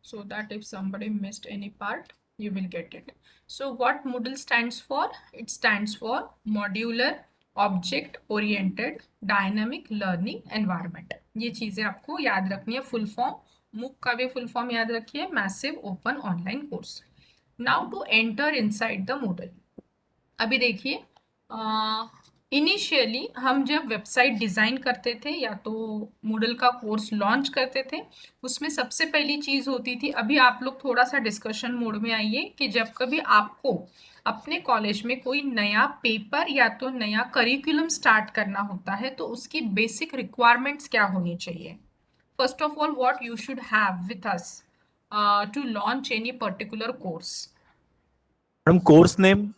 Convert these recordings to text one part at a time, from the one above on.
so that if somebody missed any part, you will get it. So what Moodle stands for? It stands for Modular Object Oriented Dynamic Learning Environment. ये चीजें आपको याद रखनी है. Full form MOOC का भी full form याद रखिए, massive open online course. Now to enter inside the Moodle. अभी देखिए, इनिशियली हम जब वेबसाइट डिज़ाइन करते थे या तो मूडल का कोर्स लॉन्च करते थे, उसमें सबसे पहली चीज़ होती थी. अभी आप लोग थोड़ा सा डिस्कशन मोड में आइए कि जब कभी आपको अपने कॉलेज में कोई नया पेपर या तो नया करिकुलम स्टार्ट करना होता है तो उसकी बेसिक रिक्वायरमेंट्स क्या होनी चाहिए. First of all, what you should have with us to launch any particular course. Madam course name,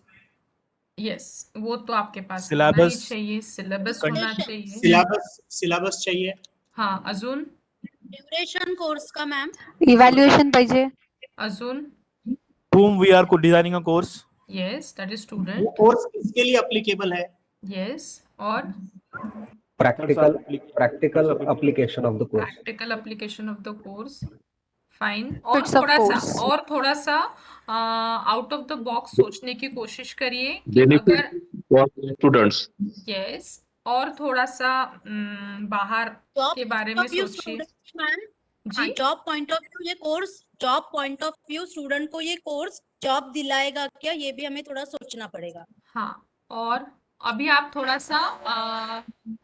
yes, वो तो आपके पास होना ही सिलेबस, चाहिए. सिलेबस होना चाहिए. सिलेबस चाहिए. हाँ, अजून ड्यूरेशन कोर्स का मैम. इव्हॅल्युएशन पाहिजे. अजून whom we are designing a course. Yes, that is वो स्टूडेंट. कोर्स किसके लिए एप्लीकेबल है? यस, और practical application of the course. Practical application of the course. Fine. और Bits of थोड़ा सा आउट ऑफ द बॉक्स सोचने की कोशिश करिए कि Benefit अगर for students. यस, और थोड़ा सा बाहर के बारे में सोचिए. जी, जॉब पॉइंट ऑफ व्यू ये course, job point of view student को ये कोर्स जॉब दिलाएगा क्या, ये भी हमें थोड़ा सोचना पड़ेगा. हाँ. और अभी आप थोड़ा सा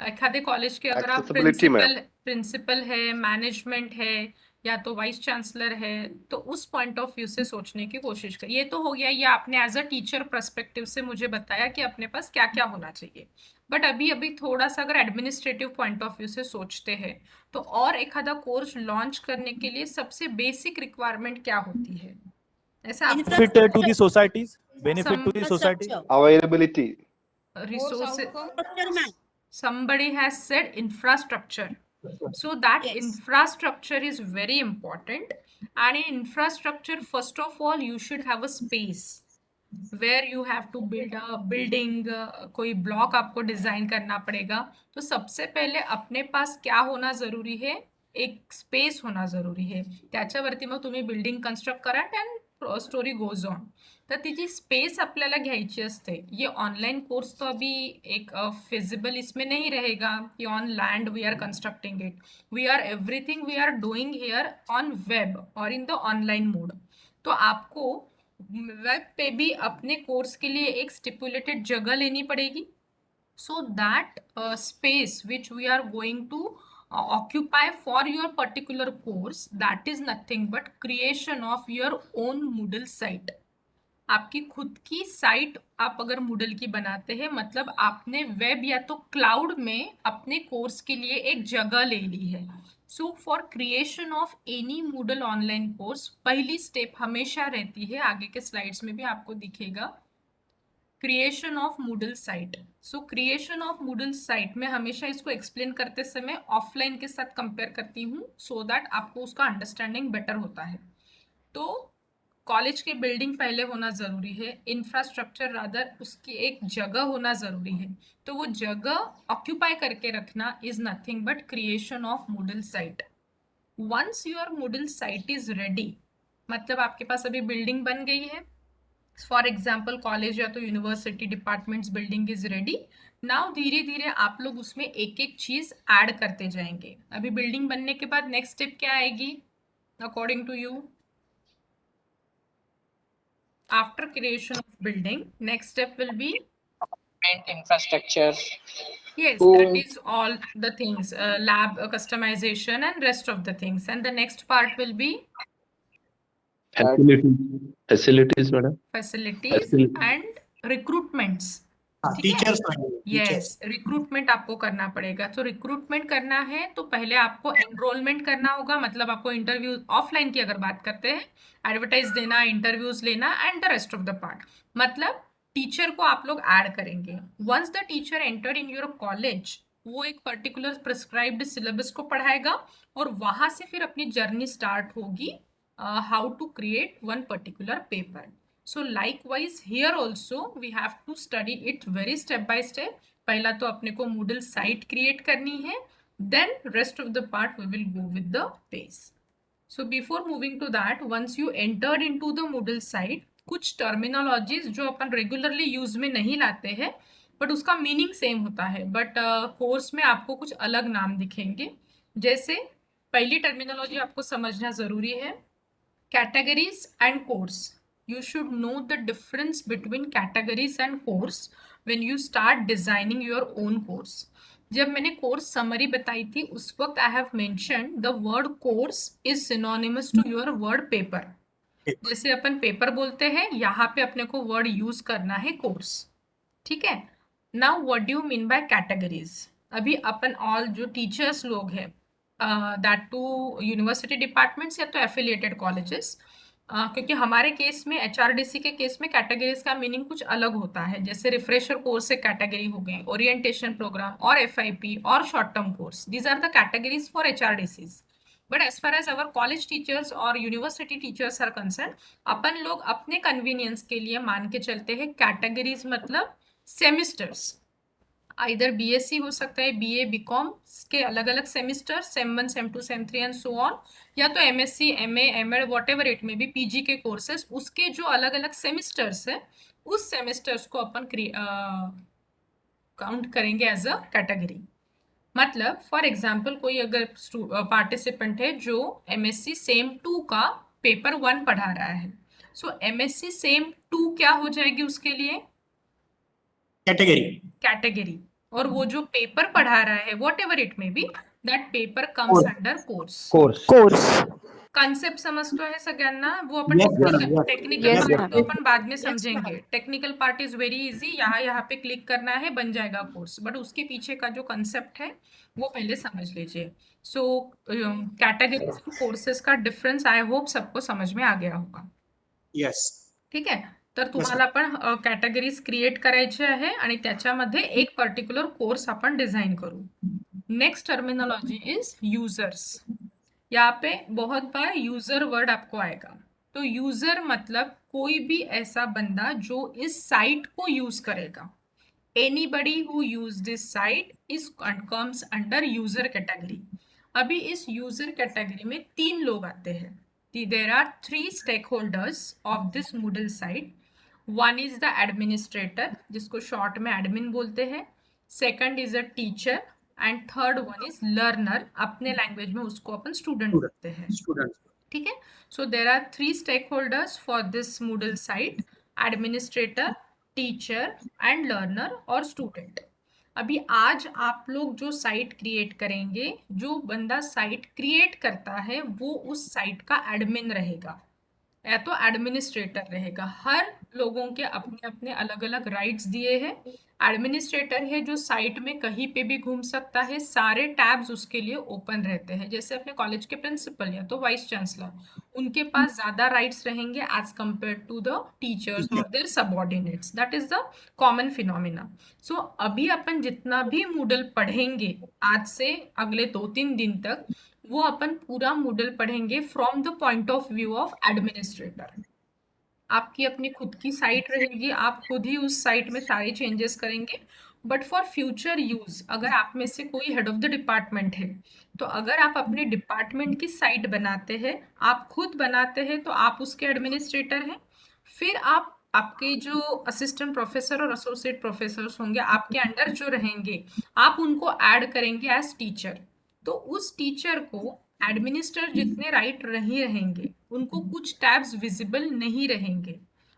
एखादे कॉलेज के अगर आप Accessibility, ma'am. प्रिंसिपल है, मैनेजमेंट है या तो वाइस चांसलर है, तो उस पॉइंट ऑफ व्यू से सोचने की कोशिश करिए. ये तो हो गया, ये आपने एज अ टीचर पर्सपेक्टिव से मुझे बताया कि अपने पास क्या क्या होना चाहिए. बट अभी थोड़ा सा अगर एडमिनिस्ट्रेटिव पॉइंट ऑफ व्यू से सोचते हैं तो और एखादा कोर्स लॉन्च करने के लिए सबसे बेसिक रिक्वायरमेंट क्या होती है? ऐसा आप Benefit to the societies, benefit to the society. Availability. resources. Somebody has said infrastructure. So that Yes. infrastructure is very important. And in infrastructure, first of all, you should have a space where you have to build a building. कोई block आपको design करना पड़ेगा. तो सबसे पहले अपने पास क्या होना जरुरी है? एक स्पेस होना जरुरी आहे. त्याच्यावरती मग तुम्ही बिल्डिंग कन्स्ट्रक्ट करा अँड स्टोरी गोज ऑन. तर तिची स्पेस आपल्याला घ्यायची असते. ये ऑनलाइन कोर्स तो अभी एक फिजिबल इसमें नहीं रहेगा कि on land we are constructing it. We are everything we are doing here on web और इन द ऑनलाइन मोड. तो आपको वेब पे भी अपने कोर्स के लिए एक स्टिपुलेटेड जगह लेनी पड़ेगी. So that space which we are going to occupy for your particular course, that is nothing but creation of your own Moodle site. आपकी खुद की साइट आप अगर Moodle की बनाते हैं, मतलब आपने वेब या तो क्लाउड में अपने कोर्स के लिए एक जगह ले ली है. So for creation of any Moodle online course पहली स्टेप हमेशा रहती है, आगे के स्लाइड्स में भी आपको दिखेगा, creation of Moodle site. So creation of Moodle site में हमेशा इसको एक्सप्लेन करते समय ऑफलाइन के साथ कंपेयर करती हूँ सो दैट आपको उसका अंडरस्टैंडिंग बेटर होता है. तो कॉलेज के बिल्डिंग पहले होना ज़रूरी है, इंफ्रास्ट्रक्चर रादर उसकी एक जगह होना ज़रूरी है. तो वो जगह ऑक्यूपाई करके रखना is nothing but creation of Moodle site. Once your Moodle site is ready, मतलब आपके पास अभी बिल्डिंग बन गई है. फॉर एग्जाम्पल कॉलेज या तो university departments building is ready. Now धीरे धीरे आप लोग उसमें एक एक चीज ऐड करते जाएंगे. अभी बिल्डिंग बनने के बाद नेक्स्ट स्टेप क्या आएगी according to you? After creation of building next step will be infrastructure. yes, Oh. that is all the things, lab customization and rest of the things. And the next part will be Facilities, madam. facilities and recruitments. Teachers. Yes, recruitment आपको करना पड़ेगा. तो recruitment करना है तो पहले आपको enrolment करना होगा, मतलब आपको इंटरव्यू ऑफलाइन की अगर बात करते हैं, एडवर्टाइज देना, इंटरव्यूज लेना and the rest of the part. मतलब टीचर को आप लोग ऐड करेंगे. Once the teacher enter in your college, वो एक पर्टिकुलर प्रिस्क्राइब्ड सिलेबस को पढ़ाएगा और वहां से फिर अपनी जर्नी स्टार्ट होगी how to create one particular paper. So likewise here also we have to study it very step by step. पहला तो अपने को Moodle site create करनी है, then rest of the part we will go with the pace. So before moving to that, once you entered into the Moodle site, कुछ terminologies जो अपन regularly use में नहीं लाते हैं बट उसका मीनिंग सेम होता है, बट कोर्स में आपको कुछ अलग नाम दिखेंगे. जैसे पहली टर्मिनोलॉजी आपको समझना जरूरी है, categories and course. You should know the difference between categories and course when you start designing your own course. जब मैंने कोर्स समरी बताई थी उस वक्त I have mention the word course is synonymous to your word paper. जैसे अपन paper बोलते हैं, यहाँ पे अपने को वर्ड यूज करना है कोर्स. ठीक है. Now what do you mean by categories? अभी अपन ऑल जो टीचर्स लोग हैं, दैट टू यूनिवर्सिटी डिपार्टमेंट्स या तो एफिलिएटेड कॉलेजेस, क्योंकि हमारे केस में एचआरडीसी के केस में कैटेगरीज का मीनिंग कुछ अलग होता है. जैसे रिफ्रेशर कोर्स एक कैटेगरी हो गई, ओरिएंटेशन प्रोग्राम और एफआईपी और short term course. These are the categories for HRDCs. But as far as our college teachers और यूनिवर्सिटी टीचर्स आर कंसर्न, अपन लोग अपने कन्वीनियंस के लिए मान के चलते हैं कैटेगरीज मतलब सेमिस्टर्स. इधर बीएससी हो सकता है, बीए बीकॉम के अलग अलग semester, sem 1 sem 2 sem 3 and so on, या तो MSc MA MEd whatever it में भी पीजी के कोर्सेज, उसके जो अलग अलग सेमिस्टर्स है उस सेमिस्टर्स को अपन काउंट करेंगे एज अ कैटेगरी. मतलब फॉर एग्जाम्पल कोई अगर पार्टिसिपेंट है जो एमएससी सेम 2 का पेपर 1 पढ़ा रहा है, सो एमएससी सेम 2 क्या हो जाएगी उसके लिए? कैटेगरी. और वो जो पेपर पढ़ा रहा है वॉट एवर इट में be, that paper comes under course. Concept समझते हैं सगळ्यांना? वो अपन टेक्निकल Yes, पार्ट ma'am. तो अपन बाद में समझेंगे. Technical part is very easy, यहाँ पे क्लिक करना है, बन जाएगा कोर्स. बट उसके पीछे का जो कंसेप्ट है वो पहले समझ लीजिए. सो कैटेगरी कोर्सेज का डिफरेंस आई होप सबको समझ में आ गया होगा. Yes. ठीक आहे. तर तुम्हाला पण कॅटेगरीज क्रिएट करायचे आहे आणि त्याच्यामध्ये एक पर्टिक्युलर कोर्स आपण डिझाइन करू. Next terminology is users. यहाँ पे बहुत बार यूजर वर्ड आपको आएगा. तो यूजर मतलब कोई भी ऐसा बंदा जो इस साइट को यूज करेगा. Anybody who use this site is comes under user category. अभी इस यूजर कैटेगरी में 3 लोग आते हैं. There are 3 stakeholders of this Moodle site. One is the administrator, जिसको शॉर्ट में एडमिन बोलते हैं. Second is a teacher and third one is learner. अपने लैंग्वेज में उसको अपन स्टूडेंट बोलते हैं. ठीक है. So there are 3 stakeholders for this Moodle site: administrator, teacher and learner और स्टूडेंट. अभी आज आप लोग जो साइट क्रिएट करेंगे, जो बंदा साइट क्रिएट करता है वो उस साइट का एडमिन रहेगा या तो एडमिनिस्ट्रेटर रहेगा. हर लोगों के अपने अपने अलग अलग राइट्स दिए हैं. एडमिनिस्ट्रेटर है जो साइट में कहीं पे भी घूम सकता है, सारे टैब्स उसके लिए ओपन रहते हैं. जैसे अपने कॉलेज के प्रिंसिपल या तो वाइस चांसलर, उनके पास ज्यादा राइट्स रहेंगे as compare to the teachers और their subordinates. That is the common phenomena. So अभी अपन जितना भी मूडल पढ़ेंगे आज से अगले 2-3 दिन तक, वो अपन पूरा मूडल पढ़ेंगे from the point of view of administrator. आपकी अपनी खुद की साइट रहेगी, आप खुद ही उस साइट में सारे चेंजेस करेंगे. बट फॉर फ्यूचर यूज, अगर आप में से कोई हेड ऑफ द डिपार्टमेंट है, तो अगर आप अपने डिपार्टमेंट की साइट बनाते हैं, आप खुद बनाते हैं, तो आप उसके एडमिनिस्ट्रेटर हैं. फिर आप आपके जो असिस्टेंट प्रोफेसर और एसोसिएट प्रोफेसर होंगे आपके अंडर जो रहेंगे, आप उनको ऐड करेंगे एज टीचर. तो उस टीचर को एडमिनिस्टर जितने राइट नहीं रहेंगे, उनको कुछ टैब्स विजिबल नहीं रहेंगे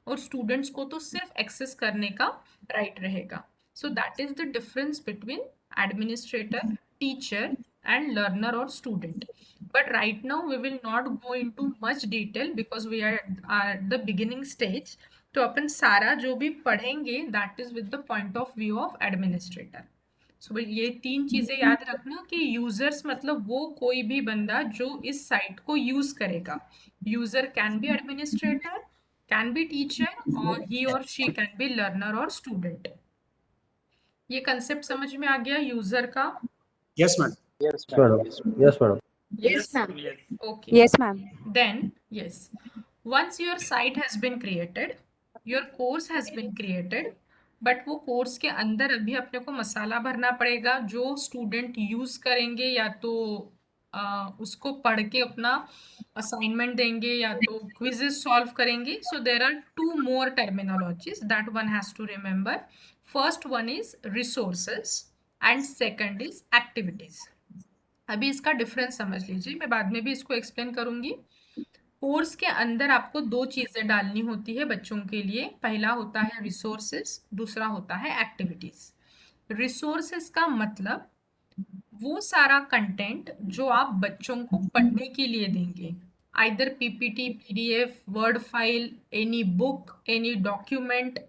और स्टूडेंट्स को तो सिर्फ एक्सेस करने का राइट रहेगा. So that is the difference between administrator, teacher and learner और student. But right now we will not go into much detail because we are at the beginning stage. तो अपन सारा जो भी पढ़ेंगे that is with the point of view of administrator. So ये 3 चीजें याद रखना कि यूजर्स मतलब वो कोई भी बंदा जो इस साइट को यूज करेगा. User can be administrator, can be teacher और ही और शी कैन बी लर्नर और स्टूडेंट. ये कंसेप्ट समझ में आ गया यूजर का? Yes, ma'am. Yes, madam. Yes, madam. Yes, ma'am. Okay. Yes, ma'am. Then, yes, once your site has been created, your course has been created, but वो course के अंदर अभी अपने को मसाला भरना पड़ेगा जो स्टूडेंट यूज करेंगे या तो उसको पढ़ के अपना असाइनमेंट देंगे या तो क्विजेस सॉल्व करेंगे. सो there are 2 more terminologies that one has to remember. First one is resources and second is activities. अभी इसका डिफरेंस समझ लीजिए, मैं बाद में भी इसको एक्सप्लेन करूंगी. कोर्स के अंदर आपको 2 चीजें डालनी होती है बच्चों के लिए. पहला होता है रिसोर्सेस, दूसरा होता है एक्टिविटीज. रिसोर्सेस का मतलब वो सारा कंटेंट जो आप बच्चों को पढ़ने के लिए देंगे. Either PPT, PDF, word file, any book, any document,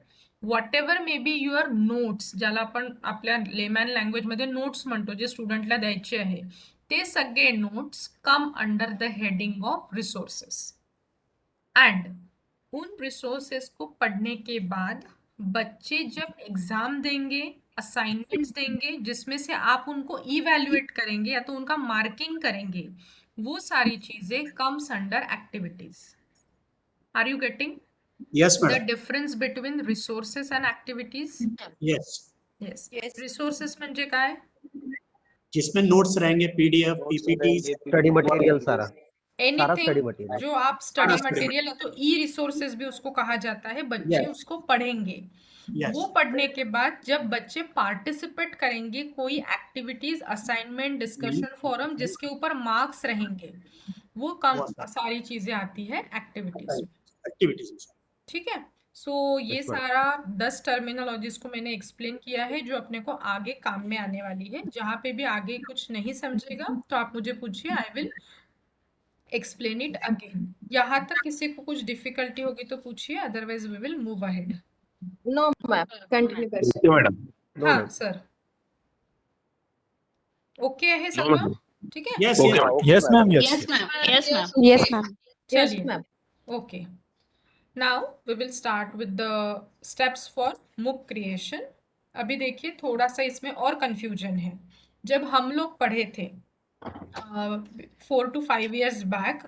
whatever may be your notes, ज्याला आपण आपल्या लेमॅन लँग्वेज मध्ये नोट्स म्हणतो, जे स्टुडंटला द्यायचे आहे, ते सगळे notes come under the heading of resources. And उन रिसोर्सेस को पढ़ने के बाद बच्चे जब एग्जाम देंगे, असाइनमेंट्स देंगे, जिसमें से आप उनको इवैल्यूएट करेंगे या तो उनका मार्किंग करेंगे, वो सारी चीजें comes under activities. Are you getting Yes, the madam. Difference between resources and activities? Yes. Yes. Yes. Resources म्हणजे काय? जिसमें नोट्स रहेंगे, पीडीएफ, पीपीटीज. स्टडी मटेरियल सारा सारा एनीथिंग स्टडी मटेरियल. जो आप स्टडी मटेरियल या तो ई रिसोर्सेज भी उसको कहा जाता है, बच्चे Yes. उसको पढ़ेंगे. Yes. वो पढ़ने के बाद जब बच्चे पार्टिसिपेट करेंगे कोई एक्टिविटीज, असाइनमेंट, डिस्कशन फोरम, जिसके ऊपर मार्क्स रहेंगे, वो कम सारी चीजें आती है एक्टिविटीज. एक्टिविटीज. ठीक है. सो ये Yes, madam. सारा 10 टर्मिनोलॉजीज को मैंने एक्सप्लेन किया है जो अपने को आगे काम में आने वाली है. जहाँ पे भी आगे कुछ नहीं समझेगा तो आप मुझे पूछिए, I will explain it again. यहाँ तक किसी को कुछ डिफिकल्टी होगी तो पूछिए, otherwise we will move ahead. No, ma'am. Continue, sir. Okay, madam. No, हाँ madam. सर, ओके है No, सबका? madam. ठीक है. Yes, Okay, yes. madam. Yes, ma'am. Yes. Yes, ma'am. Yes, ma'am. Yes, ma'am. Yes, चलिए. ma'am. Okay. Now we will start with the steps for MOOC creation. अभी देखिए थोड़ा सा इसमें और confusion है. जब हम लोग पढ़े थे 4 to 5 years back,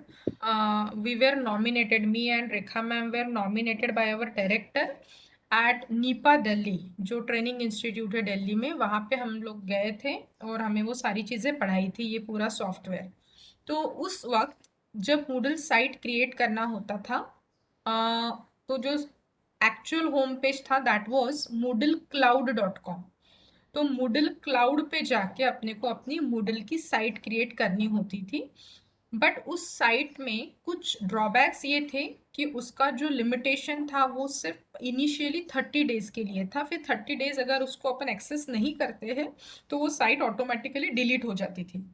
we were nominated, me and Rekha ma'am were nominated by our director at Nipah Delhi, जो ट्रेनिंग इंस्टीट्यूट है दिल्ली में. वहाँ पे हम लोग गए थे और हमें वो सारी चीज़ें पढ़ाई थी, ये पूरा सॉफ्टवेयर. तो उस वक्त जब मूडल साइट क्रिएट करना होता था, तो जो एक्चुअल होम पेज था दैट वाज moodlecloud.com. तो मूडल क्लाउड पे जाके अपने को अपनी मूडल की साइट क्रिएट करनी होती थी. बट उस साइट में कुछ ड्रॉबैक्स ये थे कि उसका जो लिमिटेशन था वो सिर्फ इनिशियली 30 डेज के लिए था. फिर 30 डेज अगर उसको अपन एक्सेस नहीं करते हैं तो वो साइट ऑटोमेटिकली डिलीट हो जाती थी.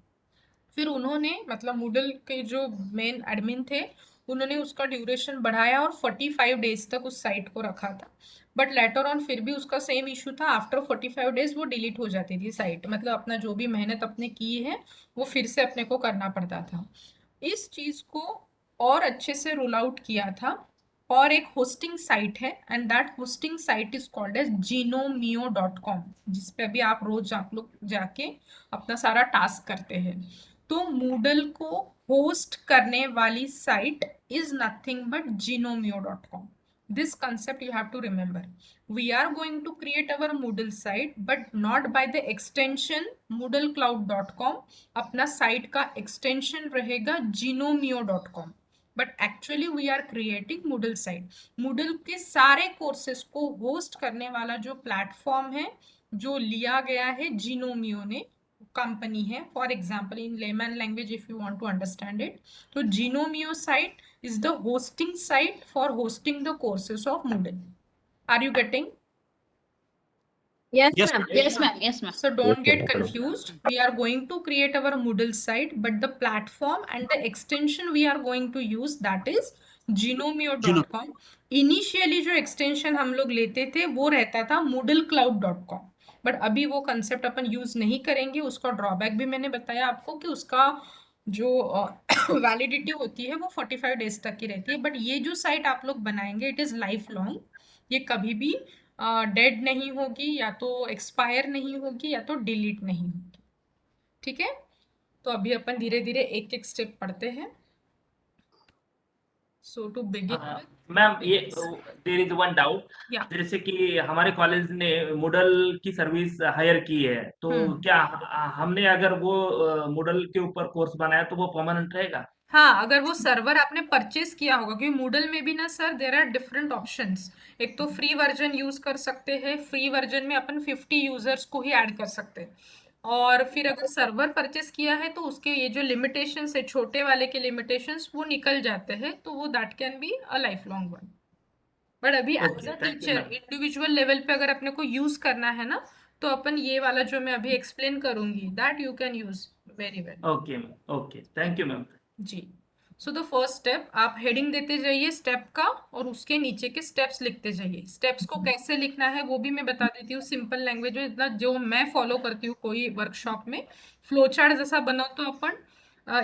फिर उन्होंने, मतलब मूडल के जो मेन एडमिन थे, उन्होंने उसका ड्यूरेशन बढ़ाया और 45 डेज तक उस साइट को रखा था. बट लेटर ऑन फिर भी उसका सेम इशू था. आफ्टर 45 डेज वो डिलीट हो जाती थी साइट. मतलब अपना जो भी मेहनत अपने की है वो फिर से अपने को करना पड़ता था. इस चीज़ को और अच्छे से रोल आउट किया था और एक होस्टिंग साइट है, and that hosting site is called as genomio.com, जिस पे अभी आप रोज आप लोग जाके अपना सारा टास्क करते हैं. तो मूडल को होस्ट करने वाली site is nothing but genomio.com. This concept you have to remember. We are going to create our Moodle site, but not by the extension moodlecloud.com. अपना साइट का एक्सटेंशन रहेगा genomio.com. But actually we are creating Moodle site. Moodle के सारे courses को host करने वाला जो platform है, जो लिया गया है Genomio ने, कंपनी है. For example in layman language if you want to understand it, तो Genomio site is the hosting site for hosting the courses of Moodle. Are you getting? Yes, Yes, ma'am. Yes, ma'am. Yes, ma'am. So don't Yes, get madam. confused. We are going to create our Moodle site, but the platform and the extension we are going to use, that is genomio.com. Initially जो extension हम लोग लेते थे वो रहता था moodlecloud.com. But अभी वो कंसेप्ट अपन यूज नहीं करेंगे. उसका ड्रॉबैक भी मैंने बताया आपको कि उसका जो वैलिडिटी होती है वो 45 डेज तक की रहती है. बट ये जो साइट आप लोग बनाएंगे, इट इज़ लाइफ लॉन्ग. ये कभी भी डेड नहीं होगी, या तो एक्सपायर नहीं होगी, या तो डिलीट नहीं होगी. ठीक है. तो अभी अपन धीरे धीरे एक एक स्टेप पढ़ते हैं. So to begin with, ma'am ये there is one doubt, yeah. जैसे कि हमारे कॉलेज ने मूडल की सर्विस हायर की है, तो क्या हमने अगर वो मूडल के ऊपर कोर्स बनाया तो वो परमानेंट रहेगा? हाँ, अगर वो सर्वर आपने परचेज किया होगा, क्योंकि मूडल में भी ना sir there are different options. एक तो फ्री वर्जन यूज कर सकते हैं, फ्री वर्जन में अपन 50 यूजर्स को ही ऐड कर सकते हैं, और फिर अगर सर्वर परचेस किया है तो उसके ये जो लिमिटेशंस है, छोटे वाले के लिमिटेशंस वो निकल जाते हैं, तो वो that can be a life long one. But अभी as a teacher individual level पे अगर अपने को यूज करना है ना, तो अपन ये वाला जो मैं अभी एक्सप्लेन करूंगी that you can use very well. Okay ma'am, okay, thank you ma'am. जी। सो द फर्स्ट स्टेप, आप हेडिंग देते जाइए स्टेप का, और उसके नीचे के स्टेप्स लिखते जाइए। स्टेप्स को कैसे लिखना है वो भी मैं बता देती हूँ सिंपल लैंग्वेज में, इतना जो मैं फॉलो करती हूँ कोई वर्कशॉप में। फ्लो चार्ट जसा बनवतो आपण,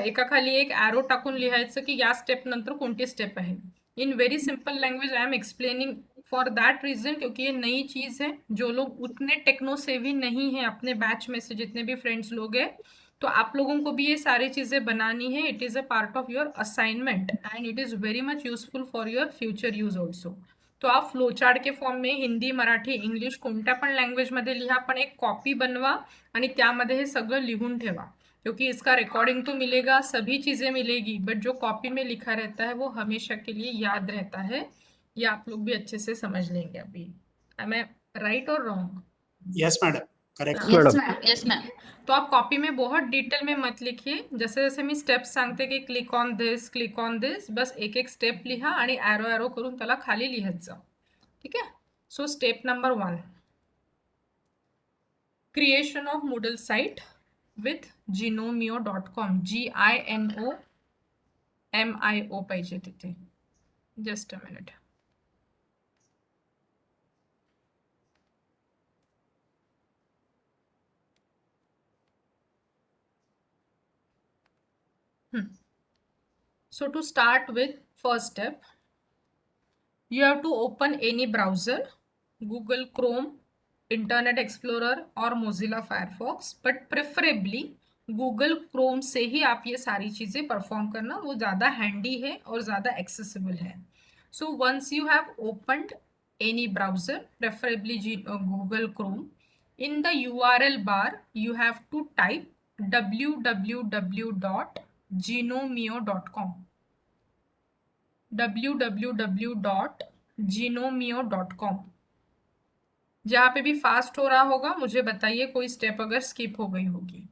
एका खाली एक ॲरो टाकून लिहायचं की या स्टेप नंतर कोणती स्टेप आहे। In very simple language I am explaining for that reason, क्योंकि ये नई चीज़ है। जो लोग उतने टेक्नो सेवी नहीं है अपने बैच में से, जितने भी फ्रेंड्स लोग हैं, तो आप लोगों को भी ये सारी चीज़ें बनानी है। It is a part of your assignment and it is very much useful for your future use also. तो आप फ्लो चार्ट के फॉर्म में हिंदी, मराठी, इंग्लिश कोणत्या पण लँग्वेजमध्ये लिहा, पण एक कॉपी बनवा आणि त्यामध्ये हे सगळं लिहून ठेवा, क्योंकि इसका रिकॉर्डिंग तो मिलेगा, सभी चीज़ें मिलेगी, बट जो कॉपी में लिखा रहता है वो हमेशा के लिए याद रहता है। ये आप लोग भी अच्छे से समझ लेंगे अभी। एम आई राइट और wrong? Yes, madam. Correct. Yes, ma'am. तो आप कॉपी में बहुत डिटेल में मत लिखिए, जैसे जसे मी स्टेप्स सांगते की क्लिक ऑन दिस, बस एक एक स्टेप लिहा आणि ॲरो ॲरो करून त्याला खाली लिहत जा, ठीक आहे? So step number 1, creation of Moodle site with jinomio.com, GINOMIO पाहिजे तिथे। Just a minute. So to start with, first step, you have to open any browser, Google Chrome, Internet Explorer और Mozilla Firefox, but preferably Google Chrome से ही आप ये सारी चीज़ें perform करना, वो ज़्यादा हैंडी है और ज़्यादा एक्सेसिबल है। So once you have opened any browser, preferably Google Chrome, in the URL bar you have to type www.jinomio.com, www.jinomio.com। जहाँ पे भी फास्ट हो रहा होगा मुझे बताइए, कोई स्टेप अगर स्किप हो गई होगी।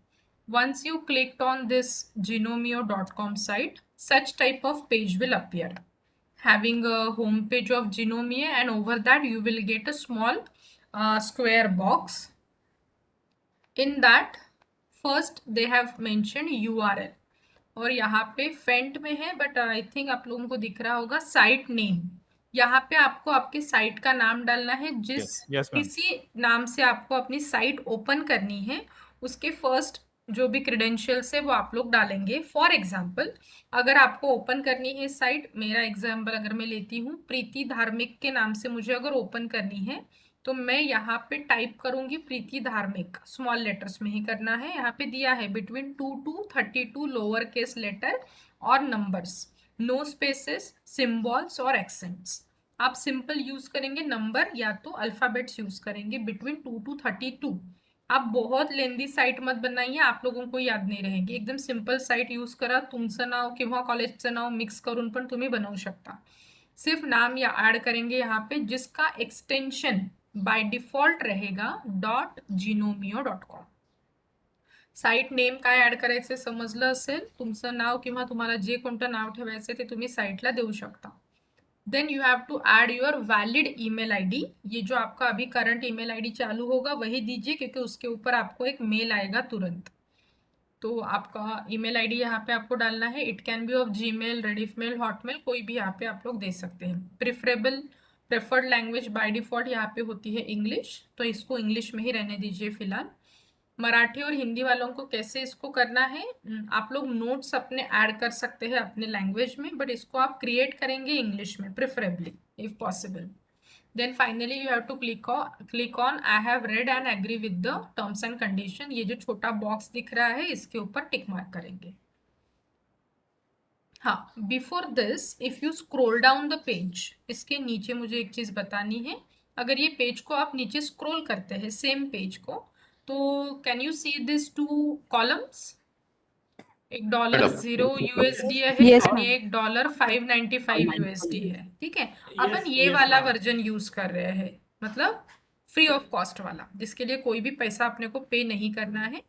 Once you clicked on this jinomio.com site, such type of page will appear, having a home page of Jinomio, and over that you will get a small square box. In that first they have mentioned URL, और यहाँ पे फेंट में है, but I think आप लोगों को दिख रहा होगा साइट नेम। यहाँ पे आपको आपके साइट का नाम डालना है, जिस Yes, ma'am. किसी नाम से आपको अपनी साइट ओपन करनी है, उसके फर्स्ट जो भी क्रेडेंशियल्स है वो आप लोग डालेंगे। फॉर एग्जाम्पल, अगर आपको ओपन करनी है साइट, मेरा एग्जाम्पल अगर मैं लेती हूँ, प्रीति धार्मिक के नाम से मुझे अगर ओपन करनी है, तो मैं यहाँ पे टाइप करूंगी प्रीति धार्मिक, स्मॉल लेटर्स में ही करना है। यहाँ पे दिया है between 2 to 32 lower case letter और नंबर्स, नो स्पेसेस, सिम्बॉल्स और एक्सेंट्स। आप सिंपल यूज करेंगे नंबर या तो अल्फाबेट्स यूज करेंगे बिटवीन 2 to 32। आप बहुत लेंदी साईट मत बनाइए, आप लोगों को याद नाही रहेगी। एकदम सिंपल साईट यूज करा, तुमचं नाव किंवा कॉलेजचं नाव मिक्स करून पण तुम्ही बनवू शकता। सिर्फ नाम या ऐड करेंगे यहाँ पे, जिसका एक्सटेंशन बाय डिफॉल्ट रहेगा .jinomio.com। साईट नेम काय ऍड करायचे समजलं असेल, तुमचं नाव किंवा तुम्हाला जे कोणतं नाव ठेवायचं ते तुम्ही साईटला देऊ शकता। Then you have to add your valid email ID. ये जो आपका अभी करंट ईमेल आईडी चालू होगा वही दीजिए, क्योंकि उसके ऊपर आपको एक मेल आएगा तुरंत। तो आपका ईमेल आईडी यहाँ पे आपको डालना है। It can be of Gmail, Rediffmail, Hotmail, कोई भी यहाँ पे आप लोग दे सकते हैं। प्रेफर्ड लैंग्वेज बाय डिफॉल्ट यहाँ पे होती है इंग्लिश, तो इसको इंग्लिश में ही रहने दीजिए फिलहाल। मराठी और हिंदी वालों को कैसे इसको करना है, आप लोग नोट्स अपने ऐड कर सकते हैं अपने लैंग्वेज में, बट इसको आप क्रिएट करेंगे इंग्लिश में preferably if possible. Then finally you have to click on I have read and agree with the terms and condition. ये जो छोटा बॉक्स दिख रहा है इसके ऊपर टिक मार्क करेंगे। हाँ, before this if you scroll down the page, इसके नीचे मुझे एक चीज बतानी है। अगर ये पेज को आप नीचे स्क्रॉल करते हैं सेम पेज को, तो can you see this two columns? एक $0 है Yes, और ma'am. एक $595 है, ठीक है। अपन ये yes, वाला ma'am. वर्जन यूज कर रहे हैं, मतलब फ्री ऑफ कॉस्ट वाला, जिसके लिए कोई भी पैसा अपने को पे नहीं करना है।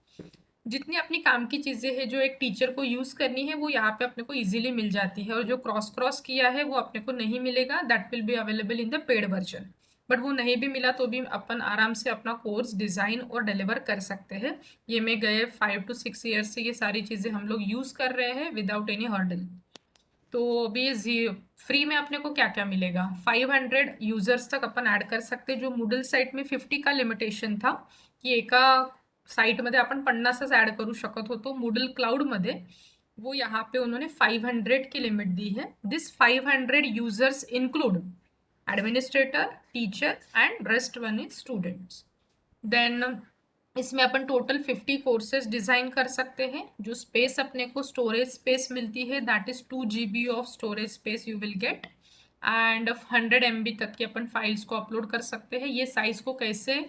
जितनी अपनी काम की चीजें हैं जो एक टीचर को यूज करनी है वो यहाँ पे अपने को इजीली मिल जाती है, और जो क्रॉस किया है वो अपने को नहीं मिलेगा, that will be available in the paid version. But वो नहीं भी मिला तो भी अपन आराम से अपना कोर्स डिजाइन और डिलीवर कर सकते हैं। ये मैं गए 5 to 6 ईयर्स से ये सारी चीजें हम लोग यूज कर रहे हैं विदाउट एनी हर्डल। तो अभी ये फ्री में अपने को क्या क्या मिलेगा? 500 यूजर्स तक अपन ऍड कर सकते, जो मूडल साइट में 50 का लिमिटेशन था की एका साईटमध्ये आपण 50च ऍड करू शकत होतो। मूडल क्लाउड मध्ये वो यहाँ पे उन्होंने 500 की लिमिट दी है। This 500 users include administrator, teacher and rest one is students. Then इसमें अपन टोटल 50 कोर्सेज डिजाइन कर सकते हैं। जो स्पेस अपने को स्टोरेज स्पेस मिलती है that is 2 GB of storage space you will gate, and 100 MB तक की अपन फाइल्स को अपलोड कर सकते हैं। ये साइज को कैसे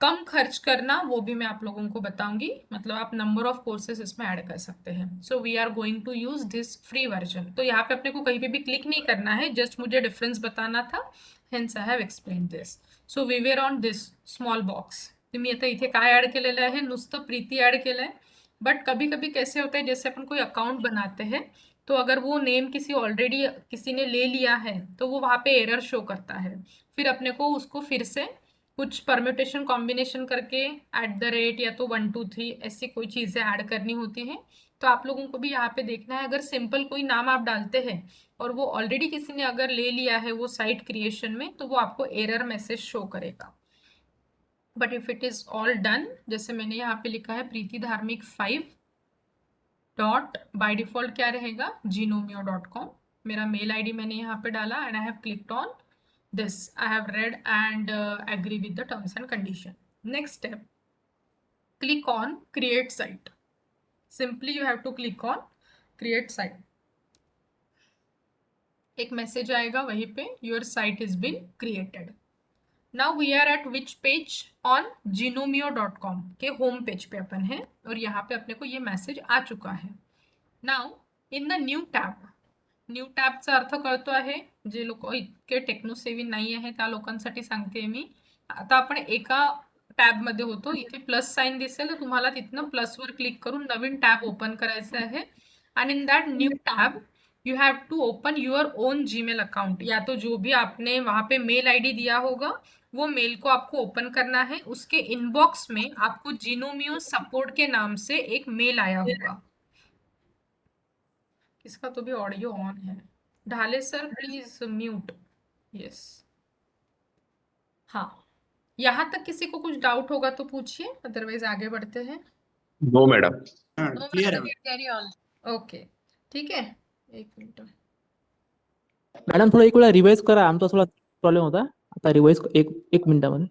कम खर्च करना वो भी मैं आप लोगों को बताऊंगी, मतलब आप नंबर ऑफ कोर्सेज इसमें ऐड कर सकते हैं। So we are going to use this free version. तो यहाँ पे अपने को कहीं पे भी क्लिक नहीं करना है, जस्ट मुझे डिफरेंस बताना था, hence I have explain this. So we were on this small box. तुम्ही आता इथे काय ऍड केलेलं आहे? नुसतं प्रीति ऍड केलंय। बट कभी कभी कैसे होता है, जैसे अपन कोई अकाउंट बनाते हैं तो अगर वो नेम किसी ने ले लिया है तो वो वहाँ पे एरर शो करता है, फिर अपने को उसको फिर से कुछ परम्यूटेशन कॉम्बिनेशन करके @ या तो 1 2 3 ऐसी कोई चीज़ें ऐड करनी होती हैं। तो आप लोगों को भी यहाँ पे देखना है, अगर सिंपल कोई नाम आप डालते हैं और वो ऑलरेडी किसी ने अगर ले लिया है वो साइट क्रिएशन में, तो वो आपको एरर मैसेज शो करेगा। But if it is all done, जैसे मैंने यहाँ पे लिखा है प्रीति धार्मिक 5 डॉट बाय डिफॉल्ट क्या रहेगा gnomio.com। मेरा मेल ID मैंने यहाँ पे डाला and I have clicked on this. I have read and agree with the terms and condition. Next step, click on create site. Simply you have to click on create site. एक message आएगा वहीं पे your site is been created. Now we are at which page? on gnomio.com के home page पे अपन है, और यहाँ पे अपने को ये मैसेज आ चुका है। Now in the new tab, new टॅबचा अर्थ कळतो आहे? जे लोक इतके टेक्नोसेवी नाही आहे त्या लोकांसाठी सांगते मी। आता आपण एका टॅब मध्ये होतो, इथे प्लस साइन दिसेल तर तुम्हाला तिथनं प्लसवर क्लिक करून नवीन टॅब ओपन करायचं आहे, and in that new tab you have to open your own Gmail account, या तो जो भी आपने वहां पे मेल ID दिया होगा वो मेल को आपको ओपन करना है। उसके इनबॉक्स में आपको जिनोमियो सपोर्ट के नाम से एक मेल आया होगा। इसका तो भी ऑडियो ऑन है। ढाले सर प्लीज म्यूट। यस, हाँ, यहाँ तक किसी को कुछ डाउट होगा तो पूछिए, अदरवाइज आगे बढ़ते हैं। No madam. क्लियर है। ओके, ठीक है, एक मिनिट। मॅडम थोडं एक वेळा रिवाइज करा, आमचा थोडा प्रॉब्लेम होता, आता रिवाइज एक मिनिटामध्ये।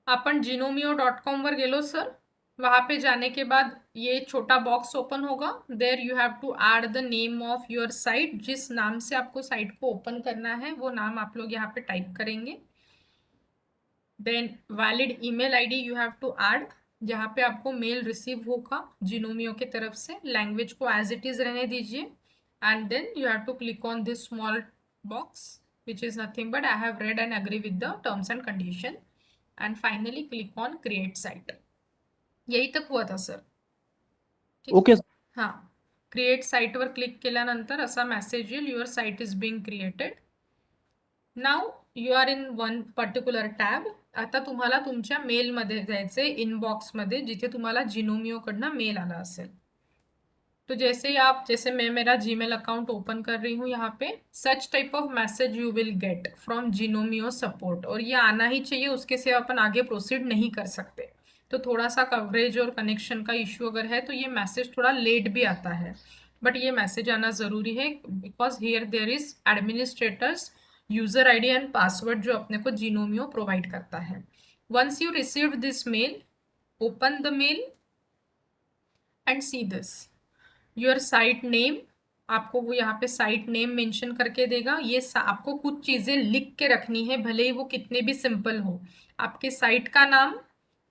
अपन gnomio.com वर गेलो सर, वहां पे जाने के बाद ये छोटा बॉक्स ओपन होगा। There you have to add the name of your site, जिस नाम से आपको साइट को ओपन करना है वो नाम आप लोग यहाँ पे टाइप करेंगे। Then valid email ID you have to add, जहाँ पे आपको मेल रिसीव होगा जिनोमियो की तरफ से। लैंग्वेज को एज इट इज रहने दीजिए, and then you have to click on this small box which is nothing but I have read and agree with the terms and condition, and finally click on create site. यही तक हुआ था sir? Okay हाँ, create site वर क्लिक केल्यानंतर असा message येईल, your site is being created. Now you are in one particular tab. आता तुम्हाला तुमच्या मेलमध्ये जायचे, इनबॉक्समध्ये, जिथे तुम्हाला जिनोमियोकडनं मेल आला असेल। तो जैसे मैं मेरा जीमेल अकाउंट ओपन कर रही हूँ यहाँ पे, such type of message you will get from Gnomio support, और ये आना ही चाहिए, उसके सिवा अपन आगे प्रोसीड नहीं कर सकते। तो थोड़ा सा कवरेज और कनेक्शन का इश्यू अगर है तो ये मैसेज थोड़ा लेट भी आता है, बट ये मैसेज आना ज़रूरी है, because here there is administrators user ID and password जो अपने को जिनोमियो प्रोवाइड करता है। Once you received this mail, open the mail and see this, your site name, आपको वो यहाँ पे साइट नेम मेंशन करके देगा। ये आपको कुछ चीजें लिख के रखनी है, भले ही वो कितने भी सिंपल हो। आपके साइट का नाम,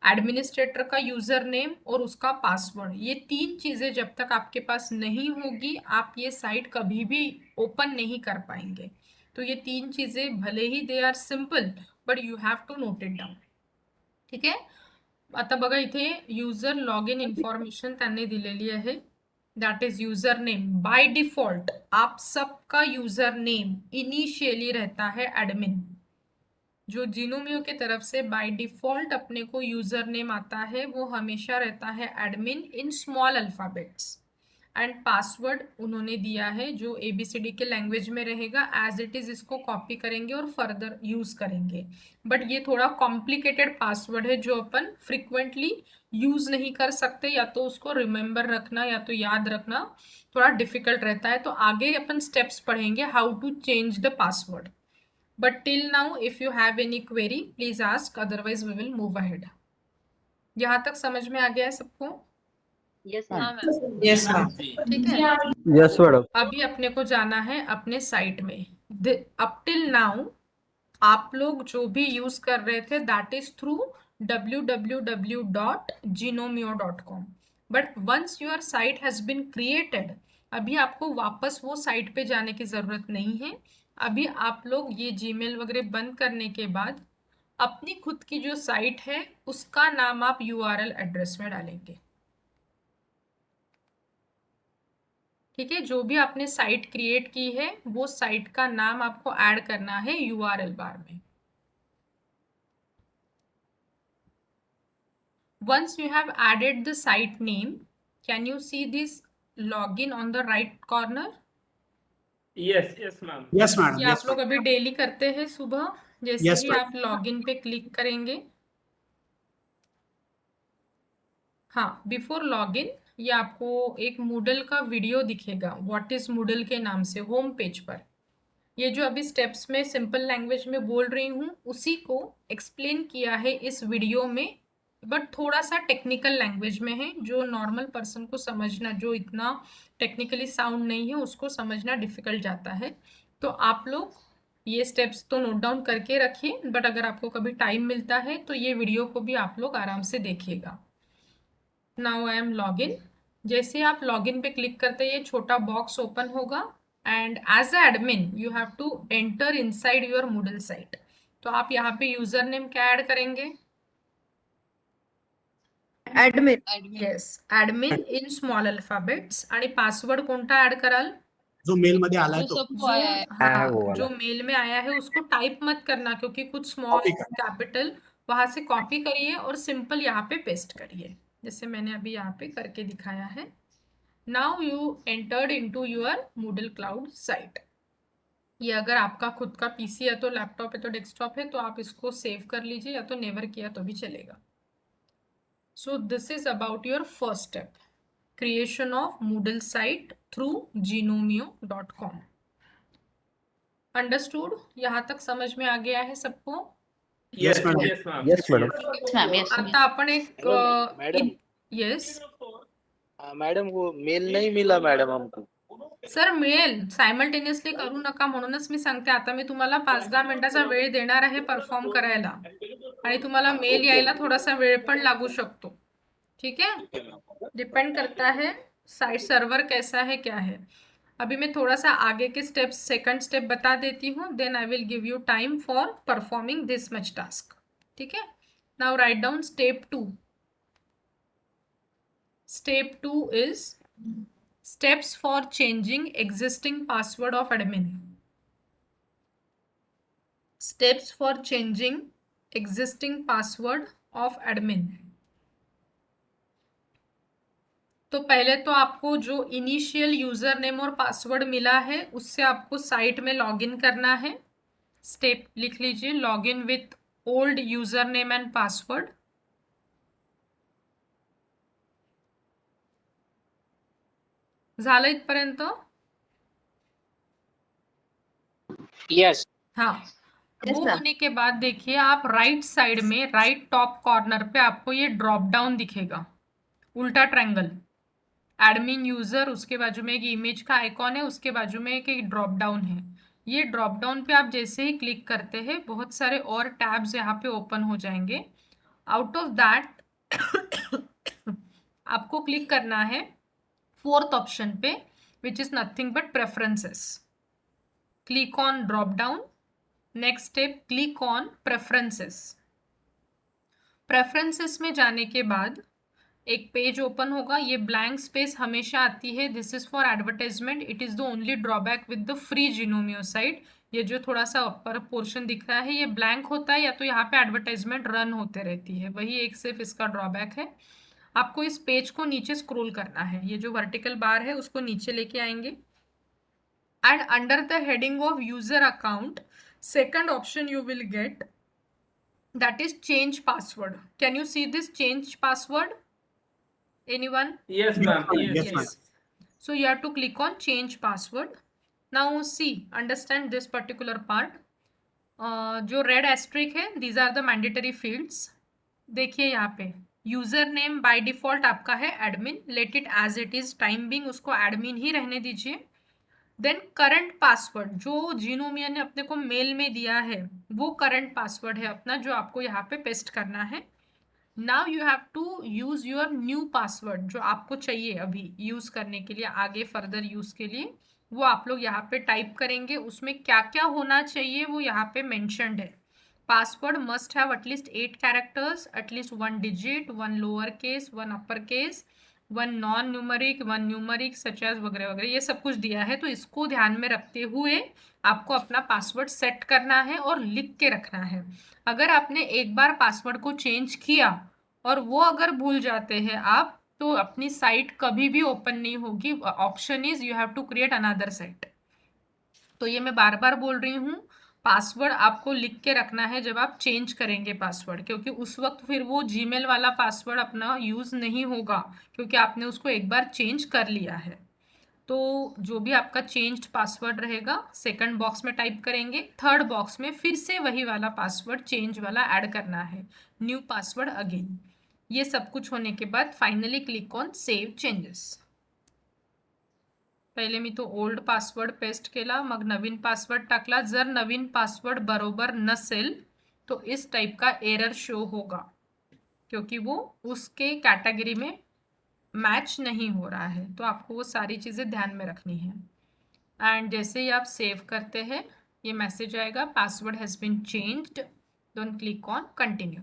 एडमिनिस्ट्रेटर का यूजर नेम और उसका पासवर्ड, ये 3 चीजें जब तक आपके पास नहीं होगी आप ये साइट कभी भी ओपन नहीं कर पाएंगे। तो ये 3 चीजें भले ही they are simple but you have to note it down, ठीक आहे। आता बघा इथे युजर लॉग इन इन्फॉर्मेशन त्यांनी दिलेली आहे, that is user name. By default आप सबका यूजर नेम इनिशियली रहता है एडमिन। जो जिनोमियो की तरफ से बाय डिफॉल्ट अपने को यूजर नेम आता है वो हमेशा रहता है admin in small alphabets. And password उन्होंने दिया है जो ABCD के लैंग्वेज में रहेगा, एज इट इज इसको कॉपी करेंगे और फर्दर यूज करेंगे। बट ये थोड़ा कॉम्प्लिकेटेड पासवर्ड है जो अपन फ्रिक्वेंटली यूज नहीं कर सकते, या तो उसको रिमेंबर रखना या तो याद रखना थोड़ा डिफिकल्ट रहता है। तो आगे अपन स्टेप्स पढ़ेंगे how to change the password. But till now if you have any query please ask, otherwise we will move ahead. यहाँ तक समझ में आ गया है सबको? Yes, ma'am. Yes, ma'am. ठीक है। Yes madam. अभी अपने को जाना है अपने साइट में। अप टिल नाउ आप लोग जो भी यूज कर रहे थे that is through www.genomio.com, but once your site has been created, अभी आपको वापस वो साइट पे जाने की जरूरत नहीं है। अभी आप लोग ये जीमेल वगैरह बंद करने के बाद अपनी खुद की जो साइट है उसका नाम आप URL एड्रेस में डालेंगे, ठीक है। जो भी आपने साइट क्रिएट की है वो साइट का नाम आपको ऐड करना है URL बार में। Once you have added the site name, can you see this login on the right corner? Yes yes ma'am. Yes, madam. ये Yes, आप लोग madam. अभी डेली करते हैं सुबह, जैसे Yes, ही ma'am. आप लॉगिन पे क्लिक करेंगे, हाँ, बिफोर लॉगिन ये आपको एक मूडल का वीडियो दिखेगा, व्हाट इज मूडल के नाम से, होम पेज पर। ये जो अभी स्टेप्स में सिंपल लैंग्वेज में बोल रही हूँ उसी को एक्सप्लेन किया है इस वीडियो में, बट थोड़ा सा टेक्निकल लैंग्वेज में है जो नॉर्मल पर्सन को समझना, जो इतना टेक्निकली साउंड नहीं है उसको समझना डिफिकल्ट जाता है। तो आप लोग ये स्टेप्स तो नोट डाउन करके रखिए, बट अगर आपको कभी टाइम मिलता है तो ये वीडियो को भी आप लोग आराम से देखिएगा। Now I am login. जैसे आप लॉगिन पे क्लिक करते हैं ये छोटा बॉक्स ओपन होगा and as a admin you have to enter inside your Moodle site. तो आप यहाँ पे यूजर नेम क्या ऐड करेंगे? Admin. Yes, admin in small alphabets. आणि पासवर्ड कोणता ऍड कराल? जो मेल मध्ये आलाय तो सबको आया है। हाँ, वो वाला। जो मेल में आया है उसको टाइप मत करना क्योंकि कुछ स्मॉल Copy करना। कैपिटल वहां से कॉपी करिए और सिंपल यहाँ पे पेस्ट करिए, जैसे मैंने अभी यहाँ पे करके दिखाया है। Now you entered into your Moodle cloud site. ये अगर आपका खुद का पीसी है तो लैपटॉप है तो डेस्कटॉप है तो आप इसको सेव कर लीजिए, या तो नेवर किया तो भी चलेगा। सो this is about your first step, creation of Moodle site through genomio.com। Understood? यहाँ तक समझ में आ गया है सबको? Yes, madam. Yes ma'am. Yes madam. Yes, ma'am. Yes, ma'am. आता आपण एक मैडम। यस मैडम वो मेल नहीं मिला मैडम हमको। सर, मिळेल, सायमल्टेनियसली करू नका म्हणूनच मी सांगते। आता मी तुम्हाला 5-10 मिनिटाचा वेळ देणार आहे परफॉर्म करायला, आणि तुम्हाला मेल यायला थोडासा वेळ पण लागू शकतो, ठीक है। डिपेंड करता है साइट सर्वर कैसा है क्या है। अभी मैं थोड़ा सा आगे के स्टेप्स, सेकंड स्टेप बता देती हूँ, then I will give you time for performing this much task, ठीक है। Now write down step 2। Step 2 is steps for changing existing password of admin. Steps for changing existing password of admin. तो पहले तो आपको जो initial user name और password मिला है उससे आपको साइट में लॉगिन करना है। स्टेप लिख लीजिए, login with old user name and password. झालं इथपर्यंत? यस। हाँ, Yes, वो ma'am. होने के बाद देखिए आप राइट साइड में राइट टॉप कॉर्नर पे आपको ये ड्रॉप डाउन दिखेगा, उल्टा ट्रायंगल। एडमिन यूजर, उसके बाजू में एक इमेज का आइकॉन है, उसके बाजू में एक ड्रॉप डाउन है। ये ड्रॉप डाउन पे आप जैसे ही क्लिक करते हैं बहुत सारे और टैब्स यहाँ पे ओपन हो जाएंगे। आउट ऑफ दैट आपको क्लिक करना है फोर्थ ऑप्शन पे, विच is nothing but preferences. Click on drop down. Next step, click on preferences. Preferences में जाने के बाद एक पेज ओपन होगा। ये ब्लैंक स्पेस हमेशा आती है, this is for advertisement, it is the only drawback with the free Gnomio site. ये जो थोड़ा सा ऊपर पोर्शन दिख रहा है ये ब्लैंक होता है, या तो यहाँ पे एडवर्टाइजमेंट रन होते रहती है, वही एक सिर्फ इसका ड्रॉबैक है। आपको इस पेज को नीचे स्क्रॉल करना है, ये जो वर्टिकल बार है उसको नीचे लेके आएंगे and under the heading of user account second option you will gate, that is change password. Can you see this change password? Anyone? Yes, ma'am. Yes, ma'am. So you have to click on change password. Now see, understand this particular part. जो red asterisk है, these are the mandatory fields. देखिए यहाँ पे user name by default आपका है admin, let it as it is, time being उसको admin ही रहने दीजिए। देन करंट पासवर्ड, जो जिनोमिया ने अपने को मेल में दिया है वो करंट पासवर्ड है अपना, जो आपको यहाँ पे पेस्ट करना है। Now you have to use your new password, जो आपको चाहिए अभी यूज करने के लिए, आगे फर्दर यूज के लिए, वो आप लोग यहाँ पे टाइप करेंगे। उसमें क्या क्या होना चाहिए वो यहाँ पे मेंशन्ड है। Password must have at least 8 characters, at least 1 digit, 1 lower case, 1 upper case, 1 non numeric, 1 numeric such as वगैरह वगैरह, ये सब कुछ दिया है। तो इसको ध्यान में रखते हुए आपको अपना पासवर्ड सेट करना है और लिख के रखना है। अगर आपने एक बार पासवर्ड को चेंज किया और वो अगर भूल जाते हैं आप, तो अपनी साइट कभी भी ओपन नहीं होगी। Option is you have to create another site. तो ये मैं बार बार बोल रही हूँ, पासवर्ड आपको लिख के रखना है जब आप चेंज करेंगे पासवर्ड, क्योंकि उस वक्त फिर वो जीमेल वाला पासवर्ड अपना यूज़ नहीं होगा, क्योंकि आपने उसको एक बार चेंज कर लिया है। तो जो भी आपका चेंज्ड पासवर्ड रहेगा सेकंड बॉक्स में टाइप करेंगे, थर्ड बॉक्स में फिर से वही वाला पासवर्ड चेंज वाला ऐड करना है, न्यू पासवर्ड अगेन। ये सब कुछ होने के बाद finally click on save changes. पहिले मी तो ओल्ड पासवर्ड पेस्ट केला, मग नवीन पासवर्ड टाकला। जर नवीन पासवर्ड बरोबर नसेल तो इस टाइप का एरर शो होगा, क्योंकि वो उसके कैटेगरी में मैच नहीं हो रहा है। तो आपको वो सारी चीज़ें ध्यान में रखनी है। एंड जैसे ही आप सेव करते हैं ये मैसेज आएगा, password has been changed, don't click on continue.